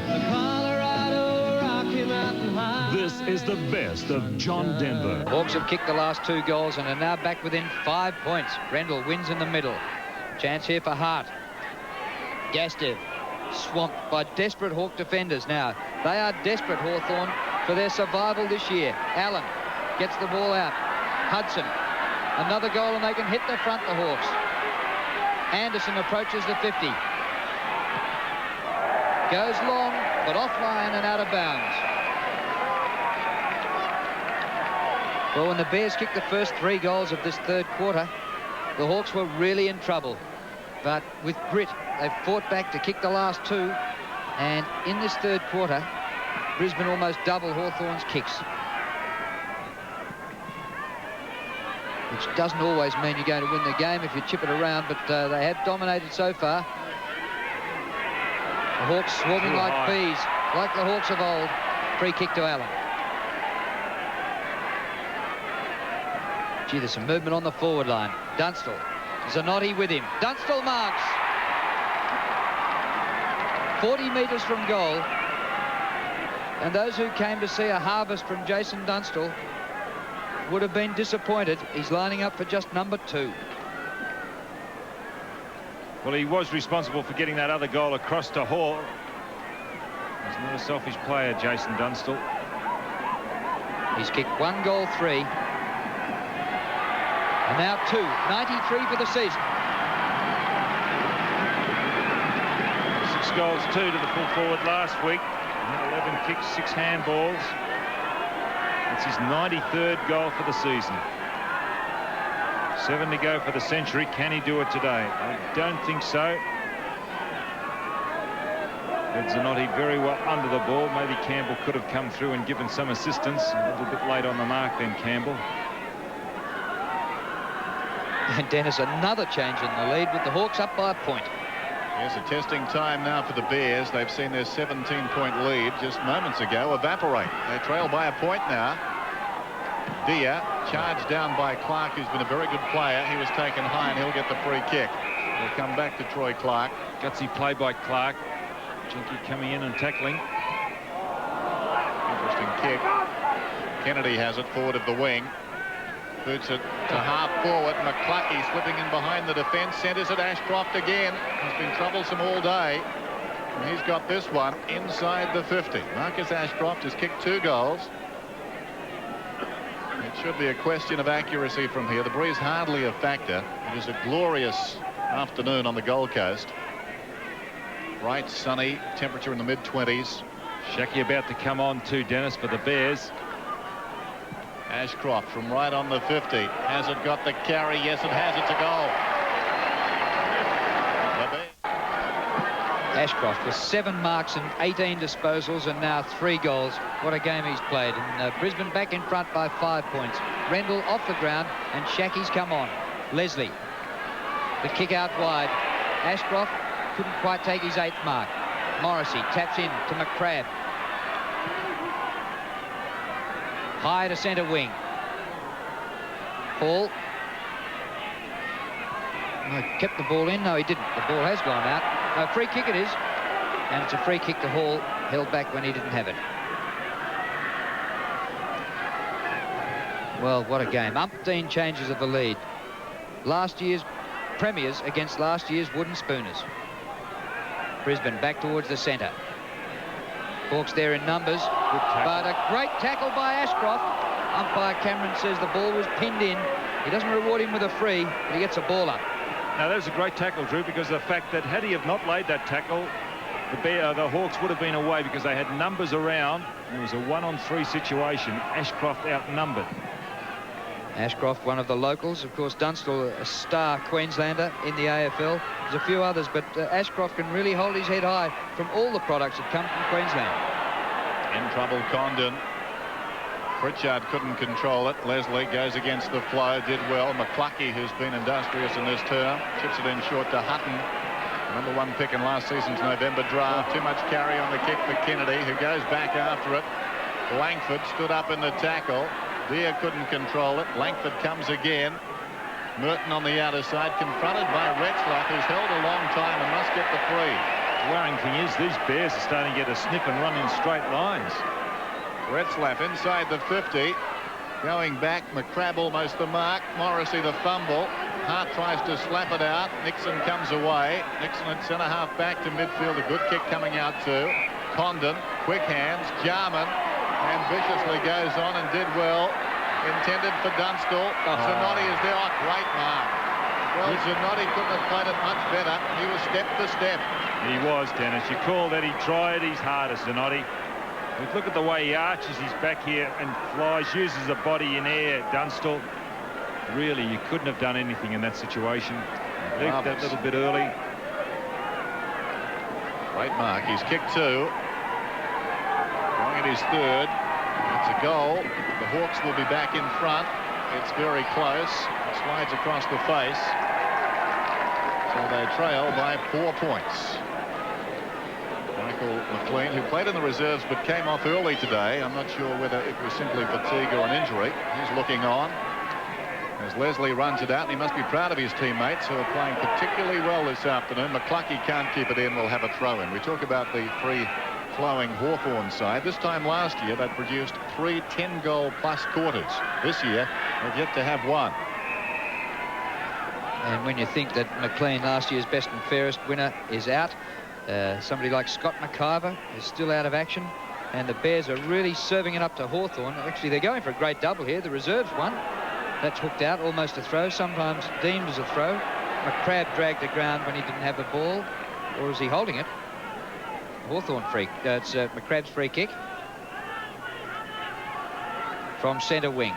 This is the best of John Denver. Hawks have kicked the last 2 goals and are now back within 5 points. Rendell wins in the middle. Chance here for Hart. Gastiff swamped by desperate Hawk defenders now. They are desperate, Hawthorn, for their survival this year. Allen gets the ball out. Hudson. Another goal and they can hit the front, the Hawks. Anderson approaches the 50. Goes long, but offline and out of bounds. Well, when the Bears kicked the first 3 goals of this third quarter, the Hawks were really in trouble. But with grit, they've fought back to kick the last 2. And in this third quarter, Brisbane almost doubled Hawthorn's kicks. Which doesn't always mean you're going to win the game if you chip it around, but they have dominated so far. The Hawks swarming like bees, like the Hawks of old. Free kick to Allen. Gee, there's some movement on the forward line. Dunstall. Zanotti with him. Dunstall marks. 40 metres from goal. And those who came to see a harvest from Jason Dunstall would have been disappointed. He's lining up for just number 2. Well, he was responsible for getting that other goal across to Hall. He's not a selfish player, Jason Dunstall. He's kicked 1 goal, 3. And now 2. 93 for the season. 6 goals, 2 to the full forward last week. 11 kicks, 6 handballs. That's his 93rd goal for the season. 7 to go for the century. Can he do it today? I don't think so. But Zanotti very well under the ball. Maybe Campbell could have come through and given some assistance. A little bit late on the mark then, Campbell. And Dennis, another change in the lead with the Hawks up by a point. Here's a testing time now for the Bears. They've seen their 17-point lead just moments ago evaporate. They trail by a point now. Dia charged down by Clark, who's been a very good player. He was taken high and he'll get the free kick. They'll come back to Troy Clark. Gutsy play by Clark. Jinky coming in and tackling. Interesting kick. Kennedy has it forward of the wing. Boots it to half forward. McCluckey slipping in behind the defence. Centres it. Ashcroft again. He's been troublesome all day. And he's got this one inside the 50. Marcus Ashcroft has kicked 2 goals. It should be a question of accuracy from here. The breeze hardly a factor. It is a glorious afternoon on the Gold Coast. Bright, sunny, temperature in the mid-20s. Shackey about to come on too, Dennis, for the Bears. Ashcroft from right on the 50. Has it got the carry? Yes, it has. It's a goal. Ashcroft with 7 marks and 18 disposals and now 3 goals. What a game he's played. And Brisbane back in front by 5 points. Rendell off the ground and Shackie's come on. Leslie. The kick out wide. Ashcroft couldn't quite take his 8th mark. Morrissey taps in to McCrabb. High to centre wing. Hall. No, kept the ball in. No, he didn't. The ball has gone out. No, free kick it is. And it's a free kick to Hall, held back when he didn't have it. Well, what a game. Umpteen changes of the lead. Last year's premiers against last year's wooden spooners. Brisbane back towards the centre. Hawks there in numbers. But a great tackle by Ashcroft. Umpire Cameron says the ball was pinned in. He doesn't reward him with a free, but he gets a ball up. Now, that was a great tackle, Drew, because of the fact that had he have not laid that tackle, the Hawks would have been away because they had numbers around. It was a 1-on-3 situation. Ashcroft outnumbered. Ashcroft, one of the locals. Of course, Dunstall, a star Queenslander in the AFL. There's a few others, but Ashcroft can really hold his head high from all the products that come from Queensland. In trouble, Condon. Pritchard couldn't control it. Leslie goes against the flow, did well. McCluckey, who's been industrious in this term, chips it in short to Hutton. Number 1 pick in last season's November draft. Too much carry on the kick for Kennedy, who goes back after it. Langford stood up in the tackle. Deere couldn't control it. Langford comes again. Merton on the outer side, confronted by Retzlaff, who's held a long time and must get the free. The worrying thing is these Bears are starting to get a snip and run in straight lines. Retzlaff inside the 50. Going back, McCrabb almost the mark. Morrissey the fumble. Hart tries to slap it out. Nixon comes away. Nixon at centre-half back to midfield. A good kick coming out too. Condon, quick hands. Jarman ambitiously goes on and did well. Intended for Dunstall. Zanotti is there. Oh, great mark. Well, Zanotti couldn't have played it much better. He was step for step. He was, Dennis. You call that he tried his hardest, Zanotti. Look at the way he arches his back here and flies, uses the body in air. Dunstall, really, you couldn't have done anything in that situation. Leaked that little bit early. Great mark. He's kicked 2. Going at his 3rd. It's a goal. The Hawks will be back in front. It's very close. It slides across the face. So they trail by 4 points. Michael McLean, who played in the reserves but came off early today. I'm not sure whether it was simply fatigue or an injury. He's looking on as Leslie runs it out, and he must be proud of his teammates who are playing particularly well this afternoon. McCluckey can't keep it in. We'll have a throw-in. We talk about the free-flowing Hawthorn side. This time last year, they produced 3 10-goal-plus quarters. This year, they've yet to have one. And when you think that McLean, last year's best and fairest winner, is out, somebody like Scott McIver is still out of action, and the Bears are really serving it up to Hawthorn. Actually, they're going for a great double here. The reserves won. That's hooked out, almost a throw, sometimes deemed as a throw. McCrabb dragged the ground when he didn't have the ball, or is he holding it? Hawthorn free. It's McCrabb's free kick from centre wing.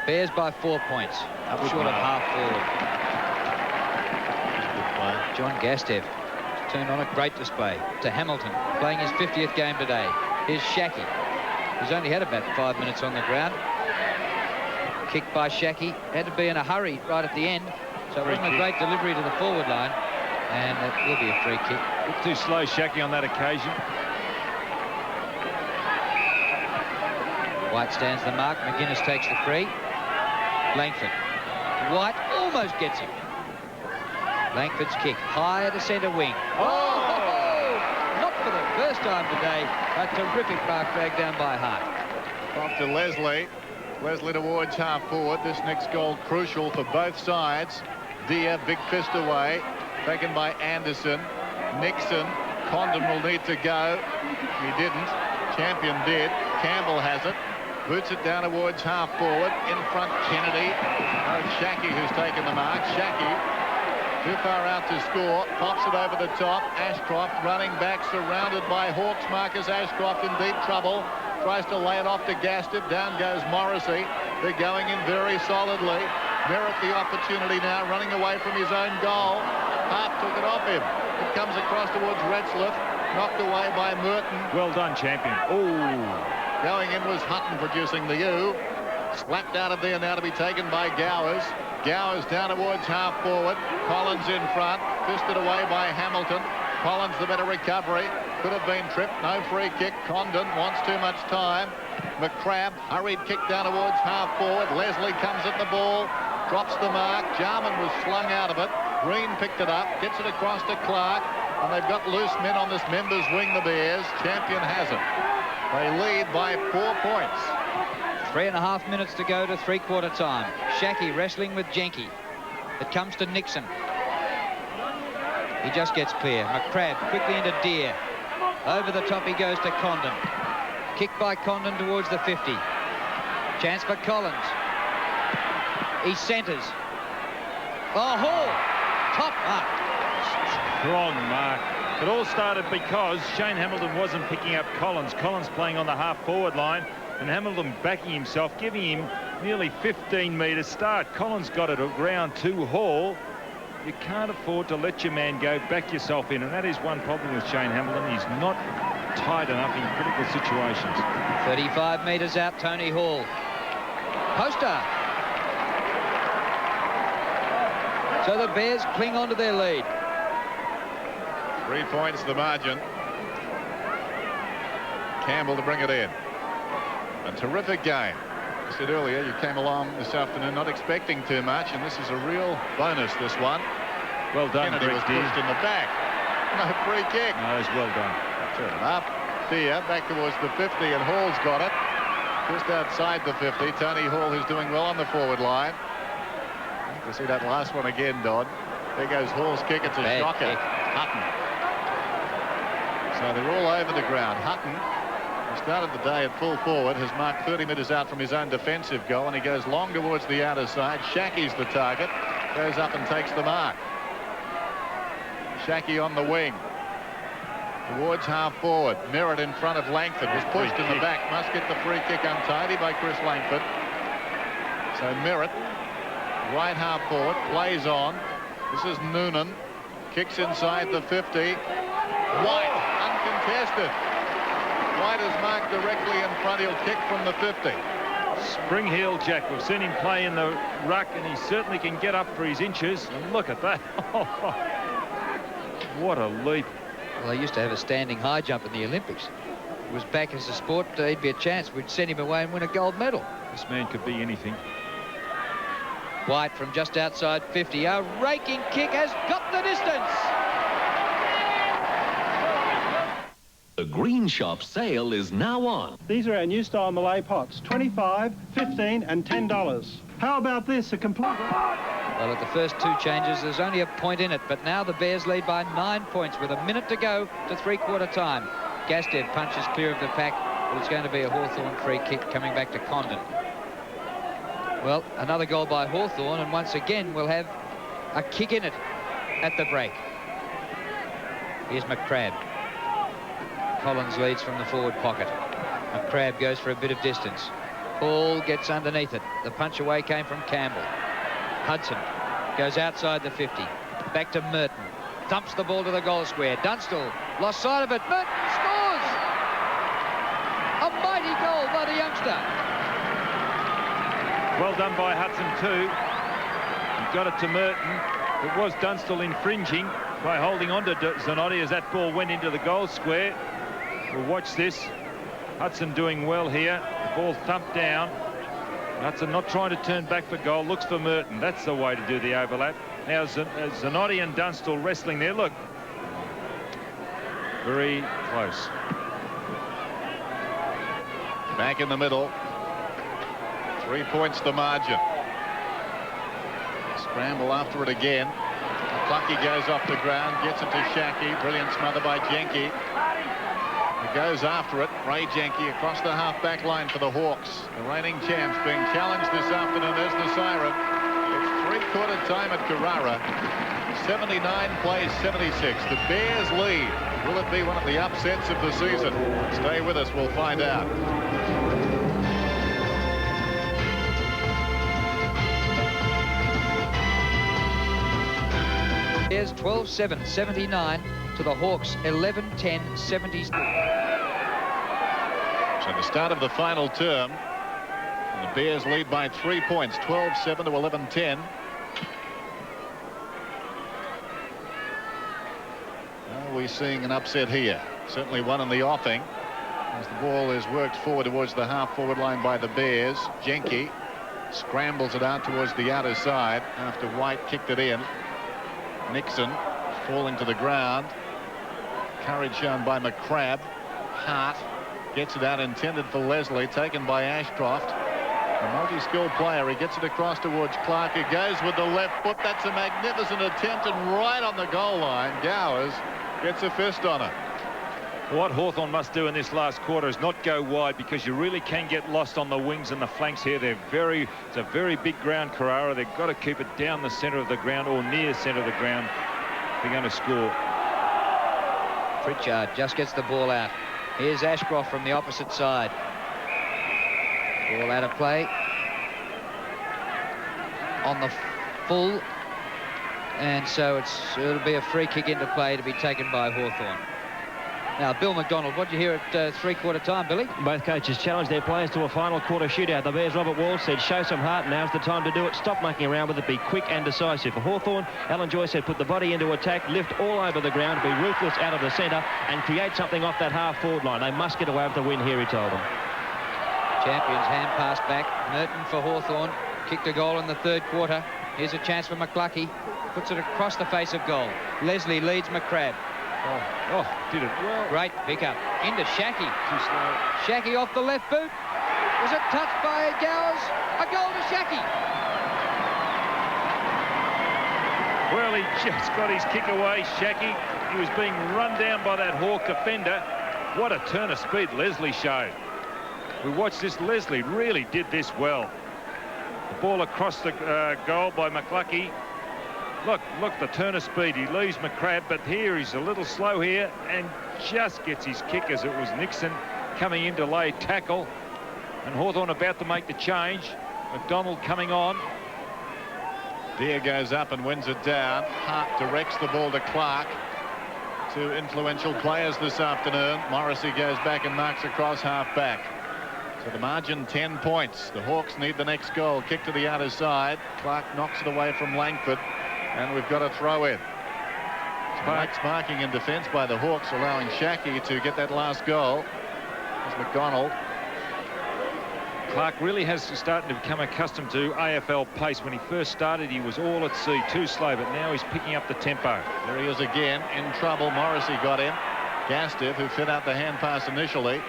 Bears by 4 points, up short of half forward. John Gastev turned on a great display to Hamilton, playing his 50th game today. Here's Shackie, who's only had about 5 minutes on the ground. Kicked by Shackie. Had to be in a hurry right at the end, so it wasn't a great delivery to the forward line, and it will be a free kick. A bit too slow, Shackie, on that occasion. White stands the mark. McGuinness takes the free. Langford. White almost gets him. Langford's kick high to centre wing. Oh! Not for the first time today. A terrific mark dragged down by Hart. Off to Leslie. Leslie towards half forward. This next goal crucial for both sides. Deere, big fist away. Taken by Anderson. Nixon. Condon will need to go. He didn't. Champion did. Campbell has it. Boots it down towards half forward. In front, Kennedy. Oh, Shackie who's taken the mark. Shackie too far out to score. Pops it over the top. Ashcroft running back, surrounded by Hawks markers. Ashcroft in deep trouble. tries to lay it off to Gaston. Down goes Morrissey. They're going in very solidly. Merritt the opportunity now, running away from his own goal. Hart took it off him. It comes across towards Retzlaff, knocked away by Merton. Well done, champion. Oh. Going in was Hutton producing the U. Slapped out of there now to be taken by Gowers. Gowers down towards half forward. Collins in front. Fisted away by Hamilton. Collins the better recovery. Could have been tripped. No free kick. Condon wants too much time. McCrabb hurried kick down towards half forward. Leslie comes at the ball. Drops the mark. Jarman was slung out of it. Green picked it up. Gets it across to Clark. And they've got loose men on this members wing, the Bears. Champion has it. They lead by 4 points. 3.5 minutes to go to three-quarter time. Shackey wrestling with Jenke. It comes to Nixon. He just gets clear. McCrabb quickly into Deere. Over the top he goes to Condon. Kick by Condon towards the 50. Chance for Collins. He centres. Oh, Hall! Top mark. Strong mark. It all started because Shane Hamilton wasn't picking up Collins. Collins playing on the half-forward line, and Hamilton backing himself, giving him nearly 15 metre start. Collins got it around to Hall. You can't afford to let your man go, back yourself in, and that is one problem with Shane Hamilton. He's not tight enough in critical situations. 35 metres out, Tony Hall. Poster. So the Bears cling on to their lead. 3 points the margin. Campbell to bring it in. A terrific game. I said earlier, you came along this afternoon not expecting too much, and this is a real bonus, this one. Well done, Kennedy was pushed in the back. No free kick. No, it's well done. Turn it up. Thea back towards the 50, and Hall's got it. Just outside the 50. Tony Hall, who's doing well on the forward line. You see that last one again, Dodd. There goes Hall's kick. It's a Bad shocker. kick. Hutton. So they're all over the ground. Hutton, who started the day at full forward, has marked 30 metres out from his own defensive goal, and he goes long towards the outer side. Shackey's the target. Goes up and takes the mark. Shackey on the wing. Towards half forward. Merritt in front of Langford. Was pushed in the back. Must get the free kick untidy by Chris Langford. So Merritt, right half forward, plays on. This is Noonan. Kicks inside the 50. White, uncontested. White is marked directly in front. He'll kick from the 50. Spring heel Jack. We've seen him play in the ruck, and he certainly can get up for his inches. And look at that. What a leap. Well, they used to have a standing high jump in the Olympics. It was back as a sport. He'd be a chance. We'd send him away and win a gold medal. This man could be anything. White from just outside 50. A raking kick has got the distance. The Green Shop sale is now on. These are our new style Malay pots. $25, $15 and $10. How about this? A complete... Well, at the first two changes, there's only a point in it, but now the Bears lead by 9 points with a minute to go to three-quarter time. Gastev punches clear of the pack, but it's going to be a Hawthorn free kick coming back to Condon. Well, another goal by Hawthorn, and once again we'll have a kick in it at the break. Here's McCrabb. Collins leads from the forward pocket. McCrabb goes for a bit of distance. Hall gets underneath it. The punch away came from Campbell. Hudson goes outside the 50. Back to Merton. Thumps the ball to the goal square. Dunstall lost sight of it. Merton scores! A mighty goal by the youngster. Well done by Hudson too. He got it to Merton. It was Dunstall infringing by holding on to Zanotti as that ball went into the goal square. We'll watch this. Hudson doing well here. The ball thumped down. Hudson not trying to turn back for goal. Looks for Merton. That's the way to do the overlap. Now Zanotti and Dunstall wrestling there. Look. Very close. Back in the middle. 3 points the margin. Scramble after it again. Plucky goes off the ground. Gets it to Shackey. Brilliant smother by Jenke. He goes after it. Ray Jenke across the half-back line for the Hawks. The reigning champs being challenged this afternoon. There's the siren. It's 3 three-quarter time at Carrara. 79 plays 76. The Bears lead. Will it be one of the upsets of the season? Stay with us. We'll find out. Bears 12-7, 79 to the Hawks 11-10, 70. So the start of the final term. And the Bears lead by 3 points, 12-7 to 11-10. Are we seeing an upset here? Certainly one in the offing. As the ball is worked forward towards the half-forward line by the Bears. Jenke scrambles it out towards the outer side after White kicked it in. Nixon falling to the ground. Courage shown by McCrabb. Hart gets it out, intended for Leslie, taken by Ashcroft. A multi-skilled player. He gets it across towards Clark. He goes with the left foot. That's a magnificent attempt, and right on the goal line, Gowers gets a fist on it. What Hawthorn must do in this last quarter is not go wide, because you really can get lost on the wings and the flanks here. It's a very big ground, Carrara. They've got to keep it down the centre of the ground or near centre of the ground if they're going to score. Pritchard just gets the ball out. Here's Ashcroft from the opposite side. Ball out of play. On the full. And so it'll be a free kick into play to be taken by Hawthorn. Now, Bill McDonald, what did you hear at three-quarter time, Billy? Both coaches challenged their players to a final quarter shootout. The Bears' Robert Wall said, show some heart, now's the time to do it. Stop mucking around with it, be quick and decisive. For Hawthorn, Alan Joyce said, put the body into attack, lift all over the ground, be ruthless out of the centre and create something off that half-forward line. They must get away with the win here, he told them. Champions hand pass back. Merton for Hawthorn. Kicked a goal in the third quarter. Here's a chance for McCluckie. Puts it across the face of goal. Leslie leads McCrabb. Oh, did it well. Great pick up. Into Shackey. Too slow. Shackey off the left boot. Was it touched by Gowers? A goal to Shackey. Well, he just got his kick away, Shackey. He was being run down by that Hawk defender. What a turn of speed Leslie showed. We watched this. Leslie really did this well. The ball across the goal by McCluckie. Look, the turn of speed. He leaves McCrabb, but here he's a little slow here and just gets his kick as it was Nixon coming in to lay tackle. And Hawthorn about to make the change. McDonald coming on. Deere goes up and wins it down. Hart directs the ball to Clark. Two influential players this afternoon. Morrissey goes back and marks across half back. So the margin 10 points. The Hawks need the next goal. Kick to the outer side. Clark knocks it away from Langford. And we've got a throw in. Sparks marking in defence by the Hawks, allowing Shackey to get that last goal. There's McDonald. Clark really has started to become accustomed to AFL pace. When he first started, he was all at sea, too slow, but now he's picking up the tempo. There he is again, in trouble. Morrissey got him. Gastiff, who fit out the hand pass initially,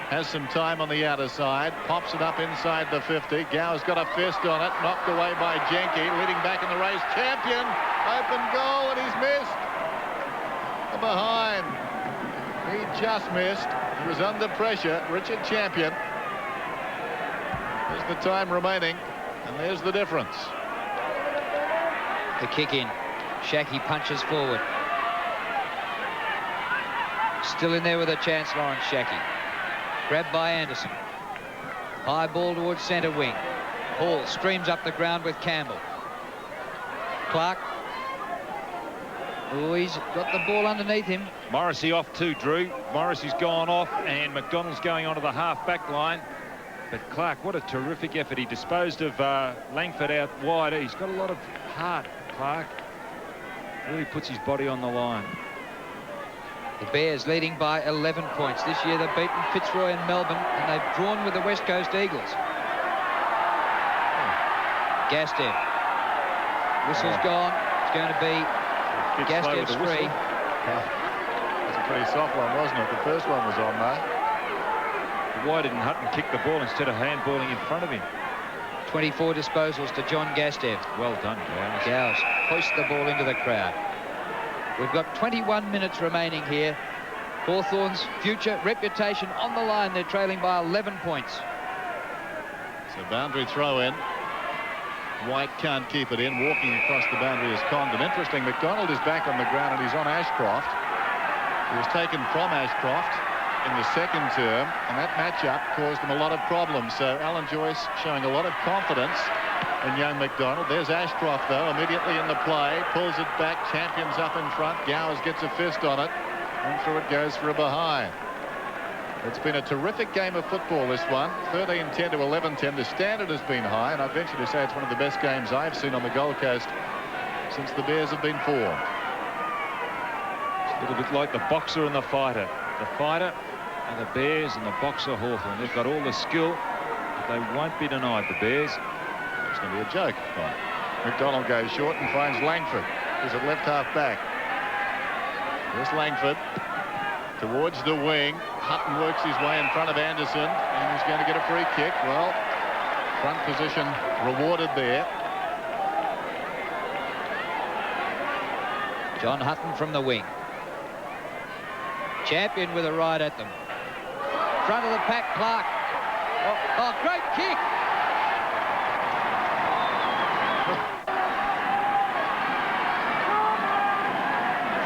has some time on the outer side, pops it up inside the 50. Gow's got a fist on it, knocked away by Jenke, leading back in the race. Champion, open goal, and he's missed. From behind. He just missed. He was under pressure. Richard Champion. There's the time remaining, and there's the difference. The kick in. Shackey punches forward. Still in there with a chance, Lawrence Shackey. Grabbed by Anderson. High ball towards centre wing. Hall streams up the ground with Campbell. Clark. Oh, he's got the ball underneath him. Morrissey off too, Drew. Morrissey's gone off, and McDonald's going onto the half-back line. But Clark, what a terrific effort. He disposed of Langford out wide. He's got a lot of heart, Clark. Really puts his body on the line. The Bears leading by 11 points. This year they've beaten Fitzroy and Melbourne, and they've drawn with the West Coast Eagles. Gastev. Whistle's gone. It's going to be Gastev's free. That's a pretty soft one, wasn't it? The first one was on there. Why didn't Hutton kick the ball instead of handballing in front of him? 24 disposals to John Gastev. Well done, Gowes. Gowes pushed the ball into the crowd. We've got 21 minutes remaining here. Hawthorn's future reputation on the line. They're trailing by 11 points. So boundary throw in. White can't keep it in. Walking across the boundary is Condon. Interesting, McDonald is back on the ground and he's on Ashcroft. He was taken from Ashcroft in the second term, and that matchup caused them a lot of problems. So Alan Joyce showing a lot of confidence in young McDonald. There's Ashcroft, though, immediately in the play. Pulls it back. Champions up in front. Gowers gets a fist on it. And through it goes for a behind. It's been a terrific game of football, this one. 13-10 to 11-10. The standard has been high, and I'd venture to say it's one of the best games I've seen on the Gold Coast since the Bears have been formed. It's a little bit like the boxer and the fighter. The fighter are the Bears and the boxer Hawthorn. They've got all the skill, but they won't be denied, the Bears. It's going to be a joke. McDonald goes short and finds Langford. He's at left half back. There's Langford towards the wing. Hutton works his way in front of Anderson, and he's going to get a free kick. Well, front position rewarded there. John Hutton from the wing. Champion with a ride at them. Front of the pack, Clark. Oh, great kick.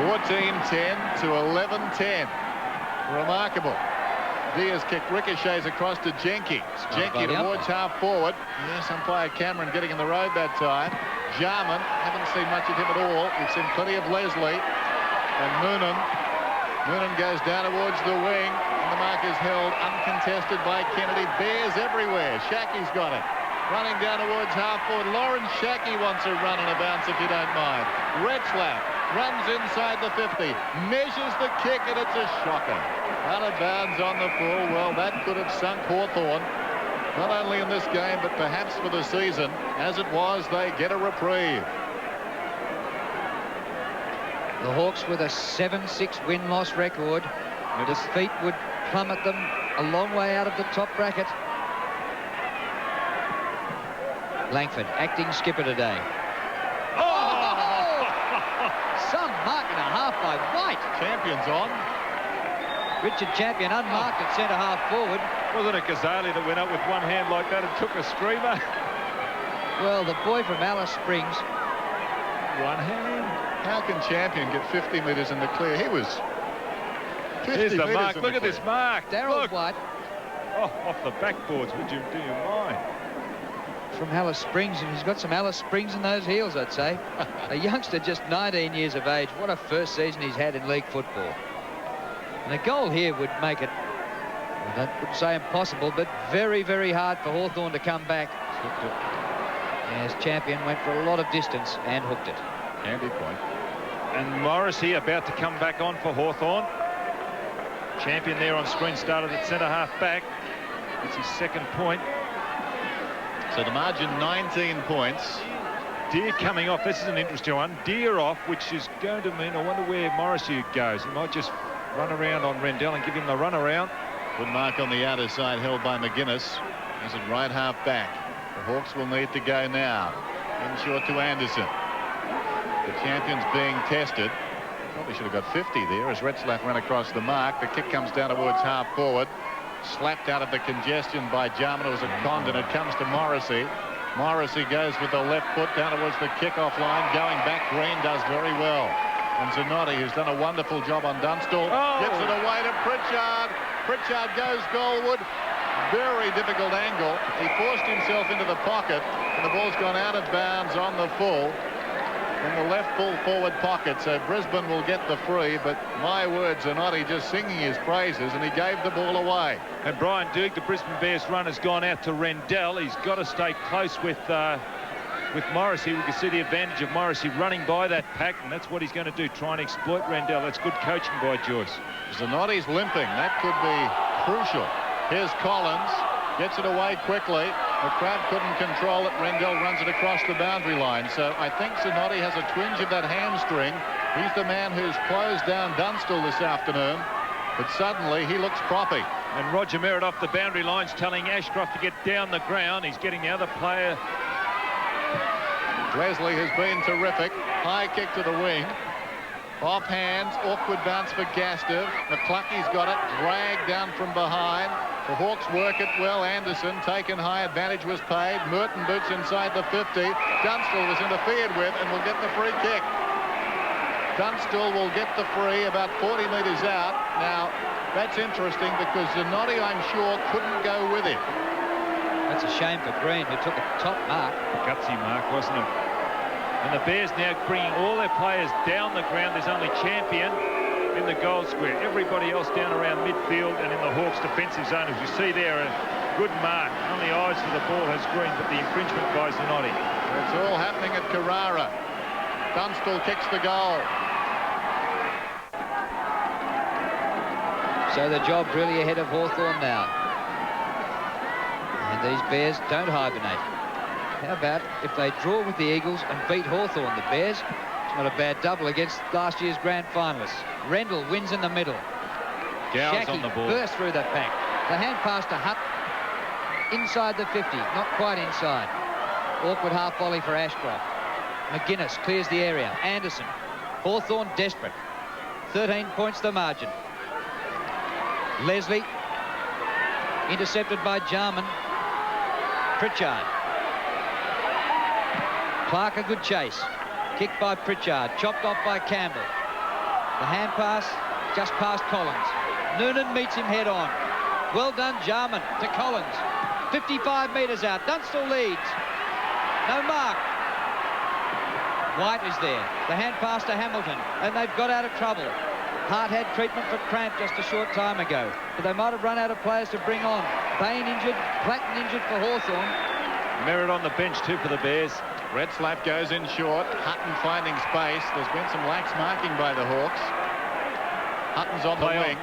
(14-10 to 11-10). Remarkable. Diaz kick ricochets across to Jenke. Jenke towards half forward. Yes, umpire Cameron getting in the road that time. Jarman, haven't seen much of him at all. We've seen plenty of Leslie. And Noonan. Noonan goes down towards the wing. And the mark is held uncontested by Kennedy. Bears everywhere. Shackey's got it. Running down towards half forward. Lauren Shackey wants a run and a bounce, if you don't mind. Retzlaff runs inside the 50. Measures the kick, and it's a shocker. Out of bounds on the full. Well, that could have sunk Hawthorn. Not only in this game, but perhaps for the season. As it was, they get a reprieve. The Hawks with a 7-6 win-loss record. Defeat would plummet them a long way out of the top bracket. Langford, acting skipper today. Oh! Some mark and a half by White. Champions on. Richard Champion unmarked at centre half forward. Wasn't it Ghazali that went up with one hand like that and took a screamer? Well, the boy from Alice Springs. One hand. How can Champion get 50 metres in the clear? He was 50 Here's the mark. in Look the at this clear. mark. Daryl White. Oh, off the backboards. Would you do your mind? From Alice Springs, and he's got some Alice Springs in those heels, I'd say. A youngster just 19 years of age. What a first season he's had in league football. And a goal here would make it, I wouldn't say impossible, but very, very hard for Hawthorn to come back. As Champion went for a lot of distance and hooked it. Handy point. And Morrissey about to come back on for Hawthorn. Champion there on screen started at centre half back. It's his second point. So the margin 19 points. Deer coming off. This is an interesting one. Deer off, which is going to mean I wonder where Morrissey goes. He might just run around on Rendell and give him the run around. Good mark on the outer side held by McGuinness. He's at right half back. The Hawks will need to go now. In short to Anderson. The Champions being tested. Probably should have got 50 there as Retzlaff ran across the mark. The kick comes down towards half forward. Slapped out of the congestion by Jarman. It was a Condon. It comes to Morrissey. Morrissey goes with the left foot down towards the kickoff line. Going back, Green does very well. And Zanotti, who's done a wonderful job on Dunstall, gets it away to Pritchard. Pritchard goes goalward. Very difficult angle. He forced himself into the pocket, and the ball's gone out of bounds on the full in the left full forward pocket. So Brisbane will get the free, but my word, Zanotti just singing his praises, and he gave the ball away. And Brian Duke, the Brisbane Bears run, has gone out to Rendell. He's got to stay close with Morrissey. We can see the advantage of Morrissey running by that pack, and that's what he's going to do, try and exploit Rendell. That's good coaching by Joyce. Zanotti's limping. That could be crucial. Here's Collins. Gets it away quickly. McCrabb couldn't control it. Rendell runs it across the boundary line. So I think Zanotti has a twinge of that hamstring. He's the man who's closed down Dunstall this afternoon. But suddenly he looks proppy. And Roger Merritt off the boundary line's telling Ashcroft to get down the ground. He's getting the other player. Leslie has been terrific. High kick to the wing. Off hands, awkward bounce for Gastev. McClucky's got it, dragged down from behind. The Hawks work it well. Anderson taken high. Advantage was paid. Merton boots inside the 50. Dunstall was interfered with and will get the free kick. Dunstall will get the free about 40 metres out. Now, that's interesting because Zanotti, I'm sure, couldn't go with it. That's a shame for Green, who took a top mark. Gutsy mark, wasn't it? And the Bears now bringing all their players down the ground. There's only Champion in the goal square. Everybody else down around midfield and in the Hawks defensive zone. As you see there, a good mark. Only eyes for the ball has Green, but the infringement by Zanotti. It's all happening at Carrara. Dunstall kicks the goal. So the job really ahead of Hawthorn now. And these Bears don't hibernate. How about if they draw with the Eagles and beat Hawthorn, the Bears? It's not a bad double against last year's grand finalists. Rendell wins in the middle. Gow's on the ball. Burst through the pack. The hand pass to Hutt. Inside the 50, not quite inside. Awkward half volley for Ashcroft. McGuinness clears the area. Anderson. Hawthorn desperate. 13 points the margin. Leslie. Intercepted by Jarman. Pritchard. Clark a good chase. Kicked by Pritchard. Chopped off by Campbell. The hand pass just past Collins. Noonan meets him head on. Well done, Jarman to Collins. 55 metres out. Dunstall leads. No mark. White is there. The hand pass to Hamilton. And they've got out of trouble. Hart had treatment for cramp just a short time ago. But they might have run out of players to bring on. Bain injured. Platten injured for Hawthorn. Merritt on the bench too for the Bears. Retzlaff goes in short. Hutton finding space. There's been some lax marking by the Hawks. Hutton's on the wing.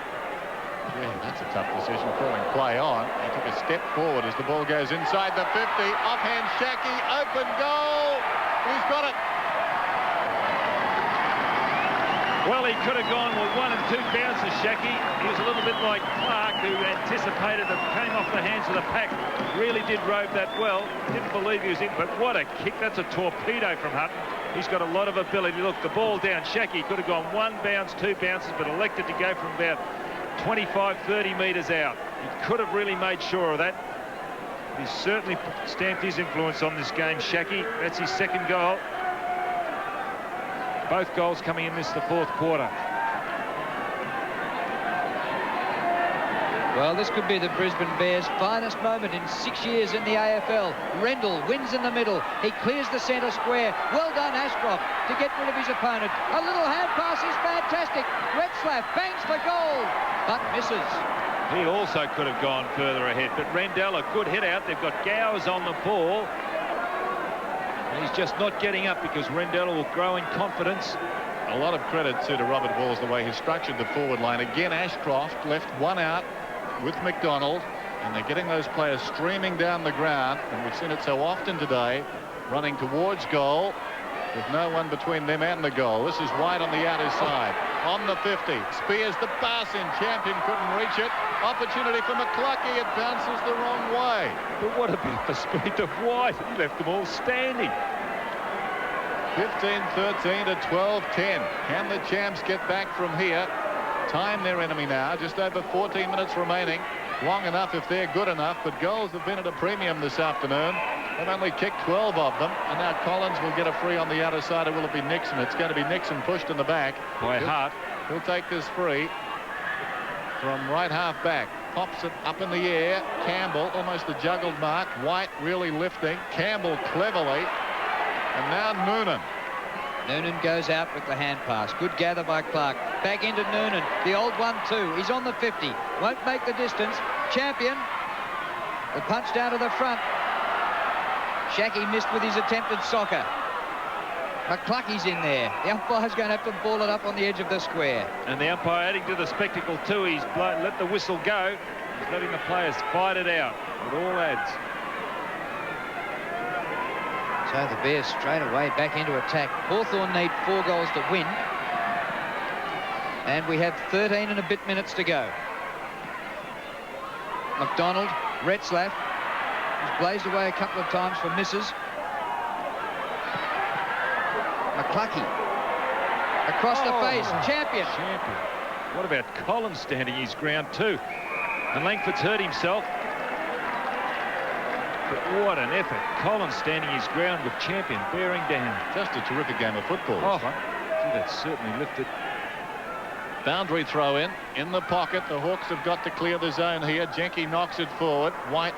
Yeah, that's a tough decision, calling play on. He took a step forward as the ball goes inside the 50. Offhand Shackey, open goal. He's got it. Well, he could have gone with 1 and 2 bounces, Shackey. He was a little bit like Clark, who anticipated it, came off the hands of the pack. Really did rove that well. Didn't believe he was in, but what a kick. That's a torpedo from Hutton. He's got a lot of ability. Look, the ball down. Shackey could have gone 1 bounce, 2 bounces, but elected to go from about 25, 30 metres out. He could have really made sure of that. He's certainly stamped his influence on this game, Shackey. That's his second goal. Both goals coming in the fourth quarter. Well, this could be the Brisbane Bears' finest moment in 6 years in the AFL. Rendell wins in the middle. He clears the centre square. Well done, Ashcroft, to get rid of his opponent. A little hand pass is fantastic. Retzlaff bangs for goal, but misses. He also could have gone further ahead, but Rendell, a good hit out. They've got Gowers on the ball. He's just not getting up because Rendell will grow in confidence. A lot of credit to Robert Walls the way he structured the forward line. Again, Ashcroft left one out with McDonald, and they're getting those players streaming down the ground, and we've seen it so often today, running towards goal with no one between them and the goal. This is White on the outer side. On the 50, Spears the pass in. Champion couldn't reach it. Opportunity for McCluckey. It bounces the wrong way. But what about the speed of White? He left them all standing. 15-13 to 12-10. Can the Champs get back from here? Time their enemy now. Just over 14 minutes remaining. Long enough if they're good enough, but goals have been at a premium this afternoon. They've only kicked 12 of them, and now Collins will get a free on the outer side, or will it be Nixon? It's going to be Nixon pushed in the back. By Hart. He'll take this free from right half back. Pops it up in the air. Campbell, almost a juggled mark. White really lifting. Campbell cleverly. And now Noonan. Noonan goes out with the hand pass. Good gather by Clark. Back into Noonan. The old 1-2. He's on the 50. Won't make the distance. Champion. The punch down to the front. Shackey missed with his attempted soccer. McCluckey's in there. The umpire's going to have to ball it up on the edge of the square. And the umpire adding to the spectacle too. He's let the whistle go. He's letting the players fight it out. It all adds. So the Bears straight away back into attack. Hawthorn need 4 goals to win. And we have 13 and a bit minutes to go. McDonald, Retzlaff, who's blazed away a couple of times for misses. McCluckey across the face. Champion. What about Collins standing his ground too? And Langford's hurt himself. But what an effort. Collins standing his ground with champion bearing down. Just a terrific game of football. Oh, gee, that certainly lifted. Boundary throw in the pocket. The Hawks have got to clear the zone here. Jenke knocks it forward. White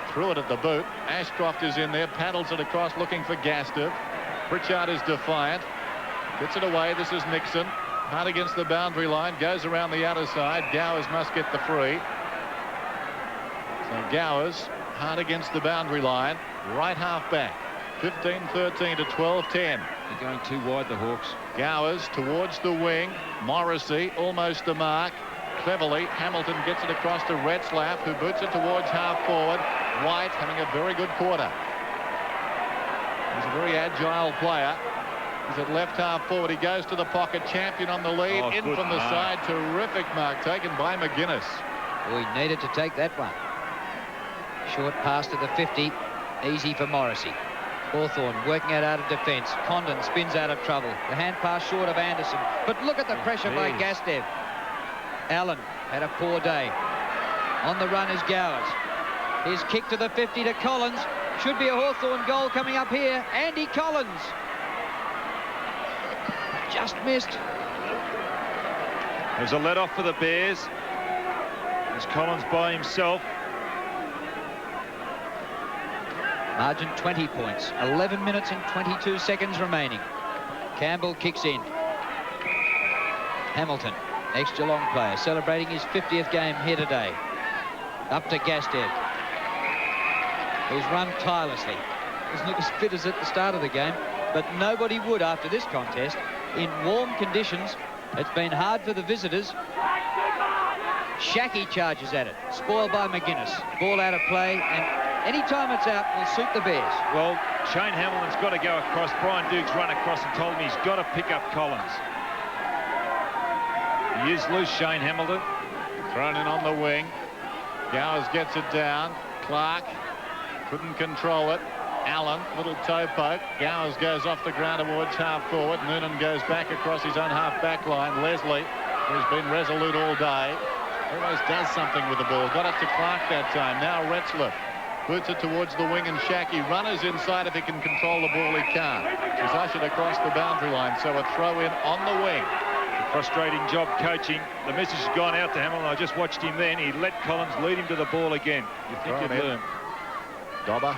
threw it at the boot. Ashcroft is in there, paddles it across looking for Gastiff. Pritchard is defiant. Gets it away. This is Nixon. Hard against the boundary line. Goes around the outer side. Gowers must get the free. So Gowers hard against the boundary line. Right half back. 15-13 to 12-10. They're going too wide, the Hawks. Gowers towards the wing. Morrissey almost the mark. Cleverly, Hamilton gets it across to Retzlaff, who boots it towards half forward. White having a very good quarter. He's a very agile player. He's at left half forward. He goes to the pocket. Champion on the lead. Oh, in from the side. Terrific mark taken by McGuinness. We needed to take that one. Short pass to the 50. Easy for Morrissey. Hawthorn working it out of defence. Condon spins out of trouble. The hand pass short of Anderson. But look at the pressure by Gastev. Allen had a poor day. On the run is Gowers. His kick to the 50 to Collins. Should be a Hawthorn goal coming up here. Andy Collins. Just missed. There's a let-off for the Bears. There's Collins by himself. Margin 20 points. 11 minutes and 22 seconds remaining. Campbell kicks in. Hamilton, ex-Geelong player, celebrating his 50th game here today. Up to Gastev, who's run tirelessly. Doesn't look as fit as at the start of the game, but nobody would after this contest. In warm conditions, it's been hard for the visitors. Shackey charges at it, spoiled by McGuinness. Ball out of play, and any time it's out will suit the Bears. Well, Shane Hamilton's got to go across. Brian Dukes run across and told him he's got to pick up Collins. He is loose, Shane Hamilton. Thrown in on the wing. Gowers gets it down. Clark couldn't control it. Allen, little toe poke. Gowers goes off the ground towards half forward. Noonan goes back across his own half back line. Leslie, who's been resolute all day, always does something with the ball. Got it to Clark that time. Now Retzlaff boots it towards the wing and Shackey. Runners inside. If he can control the ball, he can't. He's ushered across the boundary line, so a throw in on the wing. A frustrating job coaching. The message has gone out to Hamilton. I just watched him then. He let Collins lead him to the ball again. You think you'd learn. Dobber.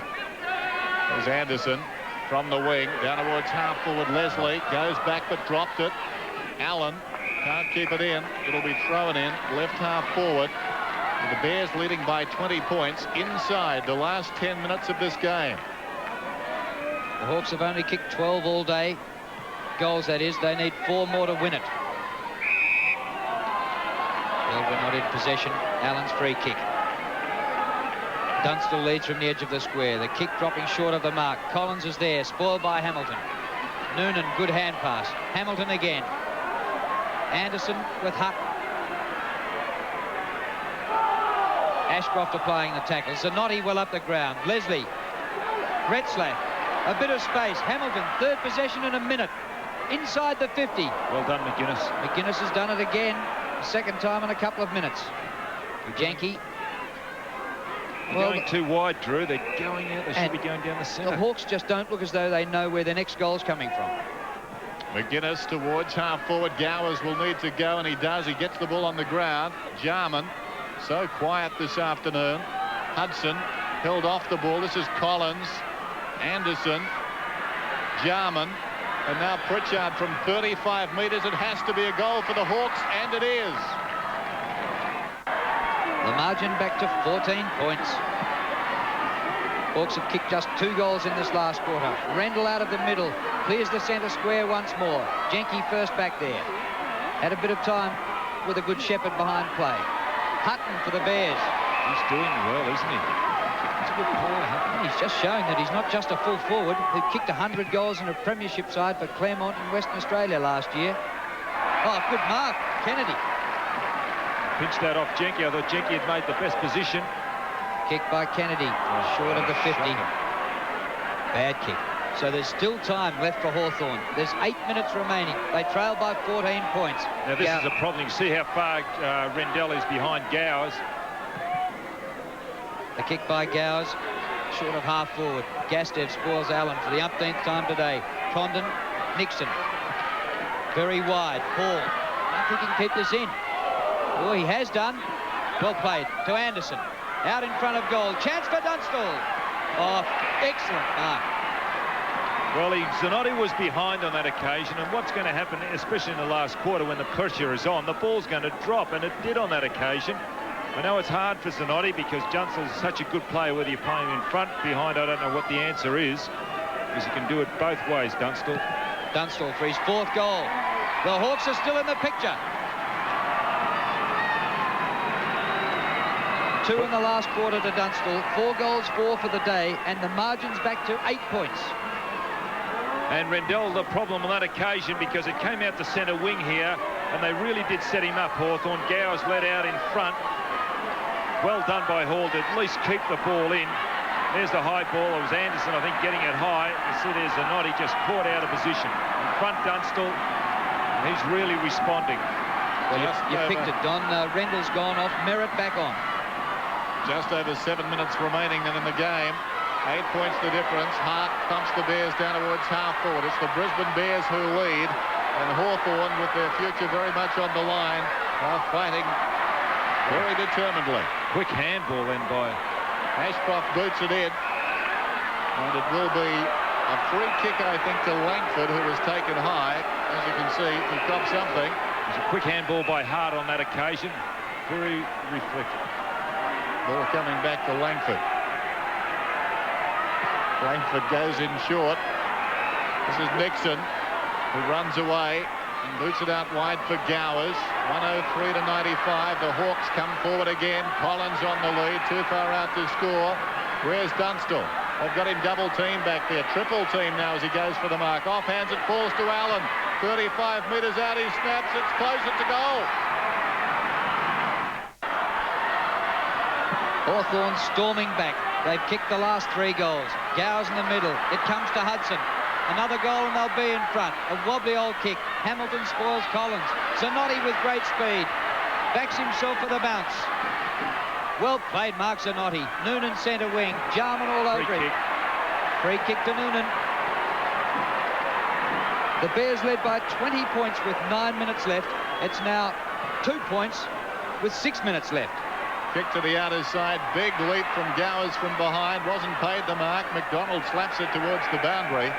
There's Anderson from the wing down towards half forward. Leslie goes back but dropped it. Allen can't keep it in. It'll be thrown in left half forward. The Bears leading by 20 points inside the last 10 minutes of this game. The Hawks have only kicked 12 all day. Goals, that is. They need 4 more to win it. Well, we're not in possession. Allen's free kick. Dunstall leads from the edge of the square. The kick dropping short of the mark. Collins is there, spoiled by Hamilton. Noonan, good hand pass. Hamilton again. Anderson with Hutton. Ashcroft applying the tackle. Zanotti well up the ground. Leslie. Retzlaff. A bit of space. Hamilton, third possession in a minute. Inside the 50. Well done, McGuinness. McGuinness has done it again. Second time in a couple of minutes. Janke. Well, going too wide, Drew. They're going out. They should be going down the centre. The Hawks just don't look as though they know where their next goal's coming from. McGuinness towards half forward. Gowers will need to go, and he does. He gets the ball on the ground. Jarman, so quiet this afternoon. Hudson held off the ball. This is Collins. Anderson. Jarman. And now Pritchard from 35 metres. It has to be a goal for the Hawks, and it is. The margin back to 14 points. Hawks have kicked just 2 goals in this last quarter. Rendell out of the middle. Clears the centre square once more. Jenke first back there. Had a bit of time with a good shepherd behind play. Hutton for the Bears. He's doing well, isn't he? It's a good player, Hutton. He's just showing that he's not just a full forward who kicked 100 goals in a premiership side for Claremont in Western Australia last year. Oh, good mark. Kennedy. Pinched that off Jenke. I thought Jenke had made the best position. Kick by Kennedy, short of the 50. Bad kick. So there's still time left for Hawthorn. There's 8 minutes remaining. They trail by 14 points. Now this is a problem. You can see how far Rendell is behind Gowers. A kick by Gowers, short of half forward. Gastev spoils Allen for the umpteenth time today. Condon, Nixon. Very wide. Paul. I think he can keep this in. Oh, he has done. Well played to Anderson. Out in front of goal. Chance for Dunstall. Oh, excellent mark. Well, Zanotti was behind on that occasion, and what's going to happen, especially in the last quarter when the pressure is on, the ball's going to drop, and it did on that occasion. I know it's hard for Zanotti because Dunstall's such a good player, whether you play him in front, behind, I don't know what the answer is, because he can do it both ways, Dunstall. Dunstall for his 4th goal. The Hawks are still in the picture. 2 in the last quarter to Dunstall. 4 goals, 4 for the day, and the margin's back to 8 points. And Rendell, the problem on that occasion, because it came out the centre wing here, and they really did set him up, Hawthorn. Gowers led out in front. Well done by Hall to at least keep the ball in. There's the high ball. It was Anderson, I think, getting it high. You see there's Zanotti just caught out of position. In front, Dunstall. He's really responding. Well, you picked it, Don. Rendell's gone off. Merritt back on. Just over 7 minutes remaining then in the game. 8 points the difference. Hart pumps the Bears down towards half forward. It's the Brisbane Bears who lead, and Hawthorn, with their future very much on the line, are fighting very determinedly. Quick handball then by Ashcroft boots it in, and it will be a free kick, I think, to Langford, who was taken high. As you can see, he got something. It was a quick handball by Hart on that occasion. Very reflective. Ball coming back to Langford. Langford goes in short. This is Nixon, who runs away and boots it out wide for Gowers. 103 to 95. The Hawks come forward again. Collins on the lead, too far out to score. Where's Dunstall? They've got him double team back there. Triple team now as he goes for the mark. Offhands, it falls to Allen. 35 metres out, he snaps. It's closer to goal. Hawthorn storming back. They've kicked the last 3 goals. Gowers in the middle. It comes to Hudson. Another goal and they'll be in front. A wobbly old kick. Hamilton spoils Collins. Zanotti with great speed. Backs himself for the bounce. Well played, Mark Zanotti. Noonan centre wing. Jarman all over him. Free kick to Noonan. The Bears led by 20 points with 9 minutes left. It's now 2 points with 6 minutes left. Kick to the outer side. Big leap from Gowers from behind. Wasn't paid the mark. McDonald slaps it towards the boundary.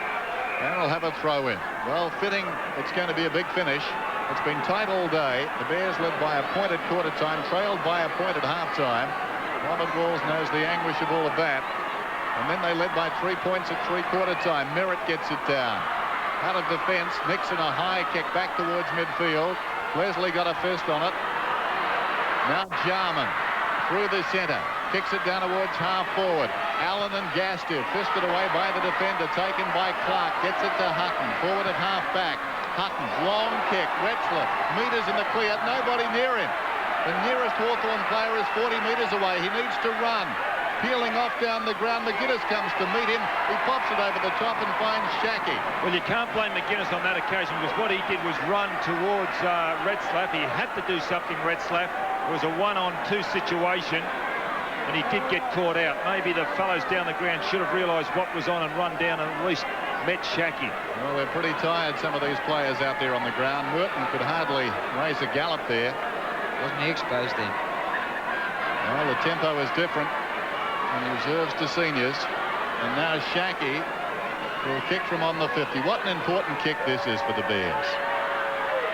And will have a throw in. Well, fitting, it's going to be a big finish. It's been tight all day. The Bears led by a point at quarter time, trailed by a point at half time. Robert Walls knows the anguish of all of that. And then they led by 3 points at three-quarter time. Merritt gets it down. Out of defence, Nixon a high kick back towards midfield. Leslie got a fist on it. Now Jarman. Through the centre, kicks it down towards half forward. Allen and Gastev fisted away by the defender, taken by Clark, gets it to Hutton, forward at half back. Hutton, long kick, Retzler, metres in the clear, nobody near him. The nearest Hawthorn player is 40 metres away. He needs to run. Peeling off down the ground, McGuinness comes to meet him. He pops it over the top and finds Shackey. Well, you can't blame McGuinness on that occasion because what he did was run towards Retzlaff. He had to do something, Retzlaff. It was a 1-on-2 situation, and he did get caught out. Maybe the fellows down the ground should have realised what was on and run down and at least met Shackey. Well, they're pretty tired, some of these players out there on the ground. Merton could hardly raise a gallop there. Wasn't he exposed then? Well, the tempo is different from reserves to seniors. And now Shackey will kick from on the 50. What an important kick this is for the Bears.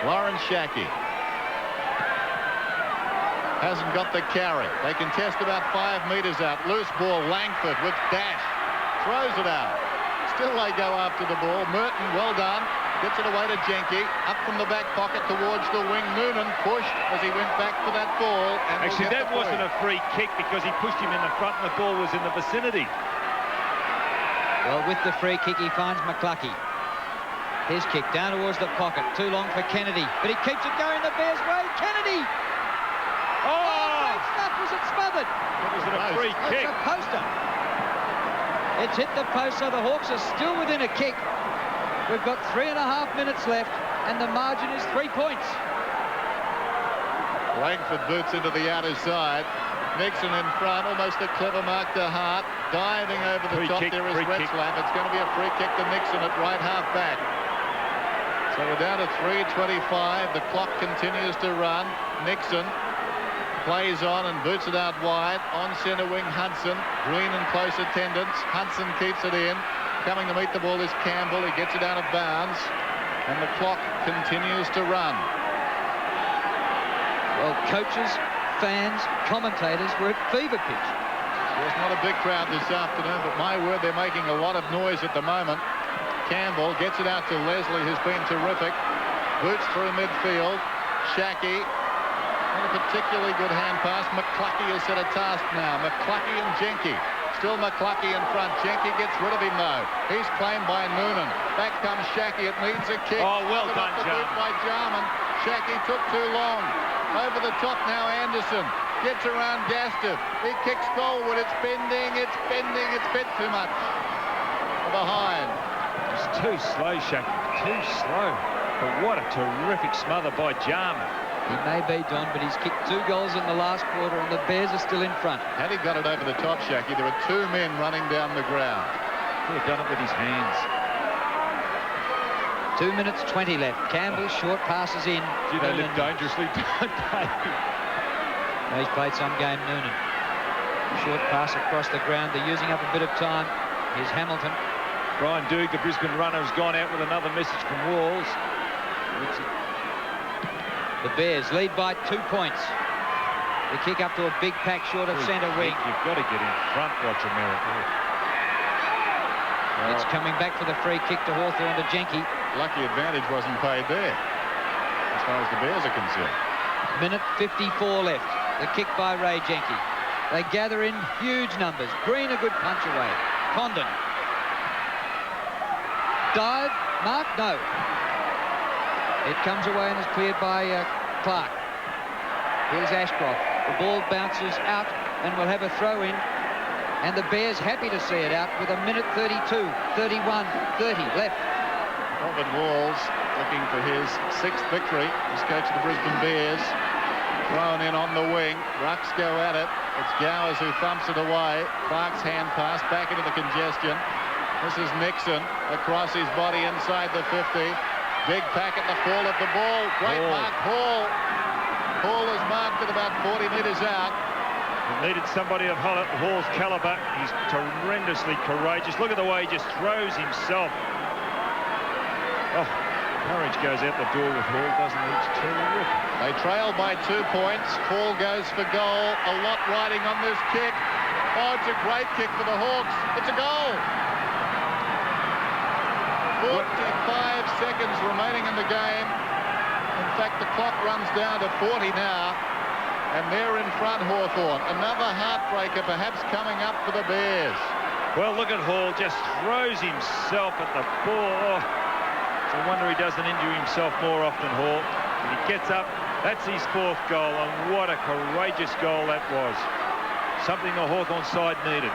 Lawrence Shackey hasn't got the carry. They contest about 5 metres out. Loose ball, Langford with dash. Throws it out. Still they go after the ball. Merton, well done. Gets it away to Jenke. Up from the back pocket towards the wing. Noonan pushed as he went back for that ball. And actually, that wasn't a free kick because he pushed him in the front and the ball was in the vicinity. Well, with the free kick, he finds McClucky. His kick down towards the pocket. Too long for Kennedy. But he keeps it going the Bears' way. Kennedy! Oh, great stuff. Was it smothered? It was a free kick. It's a poster. It's hit the post, so the Hawks are still within a kick. We've got 3.5 minutes left, and the margin is 3 points. Langford boots into the outer side. Nixon in front, almost a clever mark to Hart. Diving over the top, there is Retzlaff. It's going to be a free kick to Nixon at right half back. So we're down to 3:25. The clock continues to run. Nixon plays on and boots it out wide. On centre wing, Hudson. Green in close attendance. Hudson keeps it in. Coming to meet the ball is Campbell. He gets it out of bounds. And the clock continues to run. Well, coaches, fans, commentators were at fever pitch. There's not a big crowd this afternoon, but my word, they're making a lot of noise at the moment. Campbell gets it out to Leslie, who's been terrific. Boots through midfield. Shackey. Not a particularly good hand pass. McCluckey has set a task now. McCluckey and Jenke. Still McCluckey in front. Jenke gets rid of him, though. He's claimed by Noonan. Back comes Shackey. It needs a kick. Oh, well done, Jarman. By Jarman. Shackey took too long. Over the top now, Anderson. Gets around Gastiff. He kicks goalward. It's bending. It's bending. It's bent too much. Behind. It's too slow, Shackey. Too slow. But what a terrific smother by Jarman. He may be, Don, but he's kicked 2 goals in the last quarter and the Bears are still in front. Had he got it over the top, Shackey, there were 2 men running down the ground. He had done it with his hands. 2 minutes 20 left. Campbell, short passes in. Gee, they live dangerously, don't they? He's played some game, Noonan. Short pass across the ground. They're using up a bit of time. Here's Hamilton. Brian Doog, the Brisbane runner, has gone out with another message from Walls. The Bears lead by 2 points. The kick up to a big pack short of centre wing. You've got to get in front, Roger Merritt. Well, it's coming back for the free kick to Hawthorn to Jenke. Lucky advantage wasn't paid there, as far as the Bears are concerned. Minute 54 left. The kick by Ray Jenke. They gather in huge numbers. Green, a good punch away. Condon. Dive. Mark, no. It comes away and is cleared by Clark. Here's Ashcroft. The ball bounces out and will have a throw in. And the Bears happy to see it out with a minute 32, 31, 30 left. Robin Walls looking for his 6th victory as coach of the Brisbane Bears. Thrown in on the wing. Rucks go at it. It's Gowers who thumps it away. Clark's hand pass back into the congestion. This is Nixon across his body inside the 50. Big pack at the fall of the ball. Great mark, Hall. Hall is marked at about 40 metres out. It needed somebody of Hall's calibre. He's tremendously courageous. Look at the way he just throws himself. Oh, courage goes out the door with Hall, doesn't he? It's terrific. They trail by 2 points. Hall goes for goal. A lot riding on this kick. Oh, it's a great kick for the Hawks. It's a goal. 45 seconds remaining in the game. In fact, the clock runs down to 40 now. And they're in front, Hawthorn. Another heartbreaker perhaps coming up for the Bears. Well, look at Hall. Just throws himself at the ball. Oh, it's a wonder he doesn't injure himself more often, Hall. When he gets up, that's his 4th goal. And what a courageous goal that was. Something the Hawthorn side needed.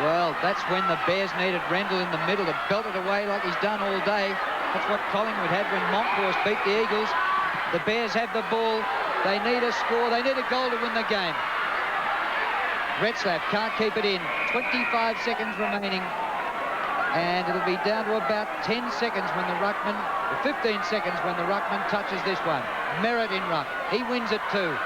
Well, that's when the Bears needed Rendell in the middle to belt it away like he's done all day. That's what Collingwood had when Montforce beat the Eagles. The Bears have the ball. They need a score. They need a goal to win the game. Retzlaff can't keep it in. 25 seconds remaining. And it'll be down to about 10 seconds when the ruckman, or 15 seconds when the ruckman touches this one. Merritt in ruck. He wins it too.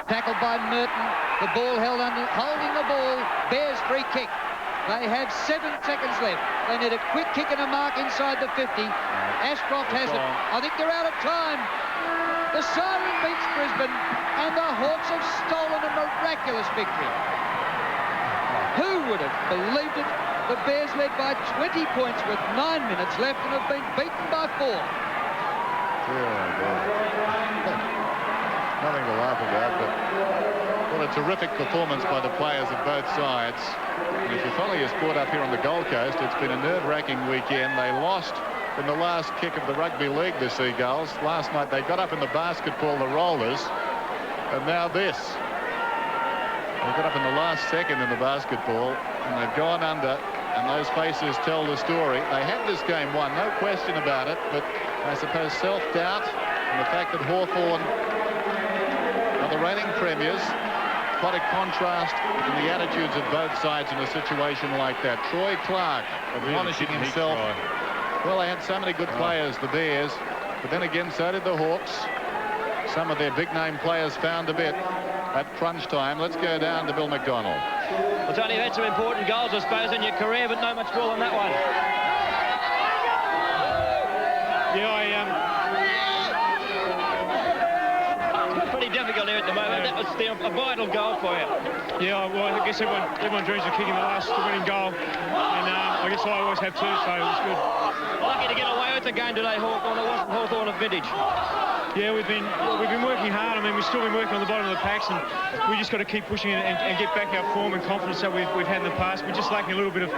Tackled by Merton. The ball held under, holding the ball. Bears free kick. They have 7 seconds left. They need a quick kick and a mark inside the 50. Ashcroft has it. I think they're out of time. The siren beats Brisbane, and the Hawks have stolen a miraculous victory. Who would have believed it? The Bears led by 20 points with 9 minutes left and have been beaten by 4. Nothing to laugh about, but what a terrific performance by the players of both sides. And if you follow your sport up here on the Gold Coast, it's been a nerve-wracking weekend. They lost in the last kick of the rugby league, the Seagulls. Last night they got up in the basketball, the Rollers, and now this. They got up in the last second in the basketball, and they've gone under, and those faces tell the story. They had this game won, no question about it, but I suppose self-doubt and the fact that Hawthorn reigning premiers. Quite a contrast in the attitudes of both sides in a situation like that. Troy Clark admonishing himself. Well, they had so many good players, the Bears, but then again, so did the Hawks. Some of their big-name players found a bit at crunch time. Let's go down to Bill McDonald. Well, Tony, you've had some important goals, I suppose, in your career, but not much more than that one. Yeah, It's pretty difficult here at the moment. That was a vital goal for you. yeah. Well, I guess everyone dreams of kicking the last winning goal, and I guess I always have too, so it was good. Lucky to get away with the game today, Hawthorn. It wasn't Hawthorn of vintage. Yeah, we've been working hard. I mean, we've still been working on the bottom of the packs, and we just got to keep pushing and get back our form and confidence that we've had in the past. We're just lacking a little bit of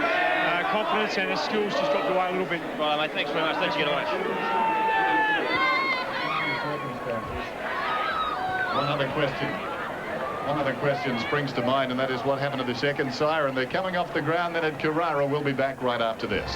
confidence, and our skills just dropped away a little bit. Right, mate, thanks very much. Let's get away. One other question springs to mind, and that is what happened to the second siren. They're coming off the ground then at Carrara. We'll be back right after this.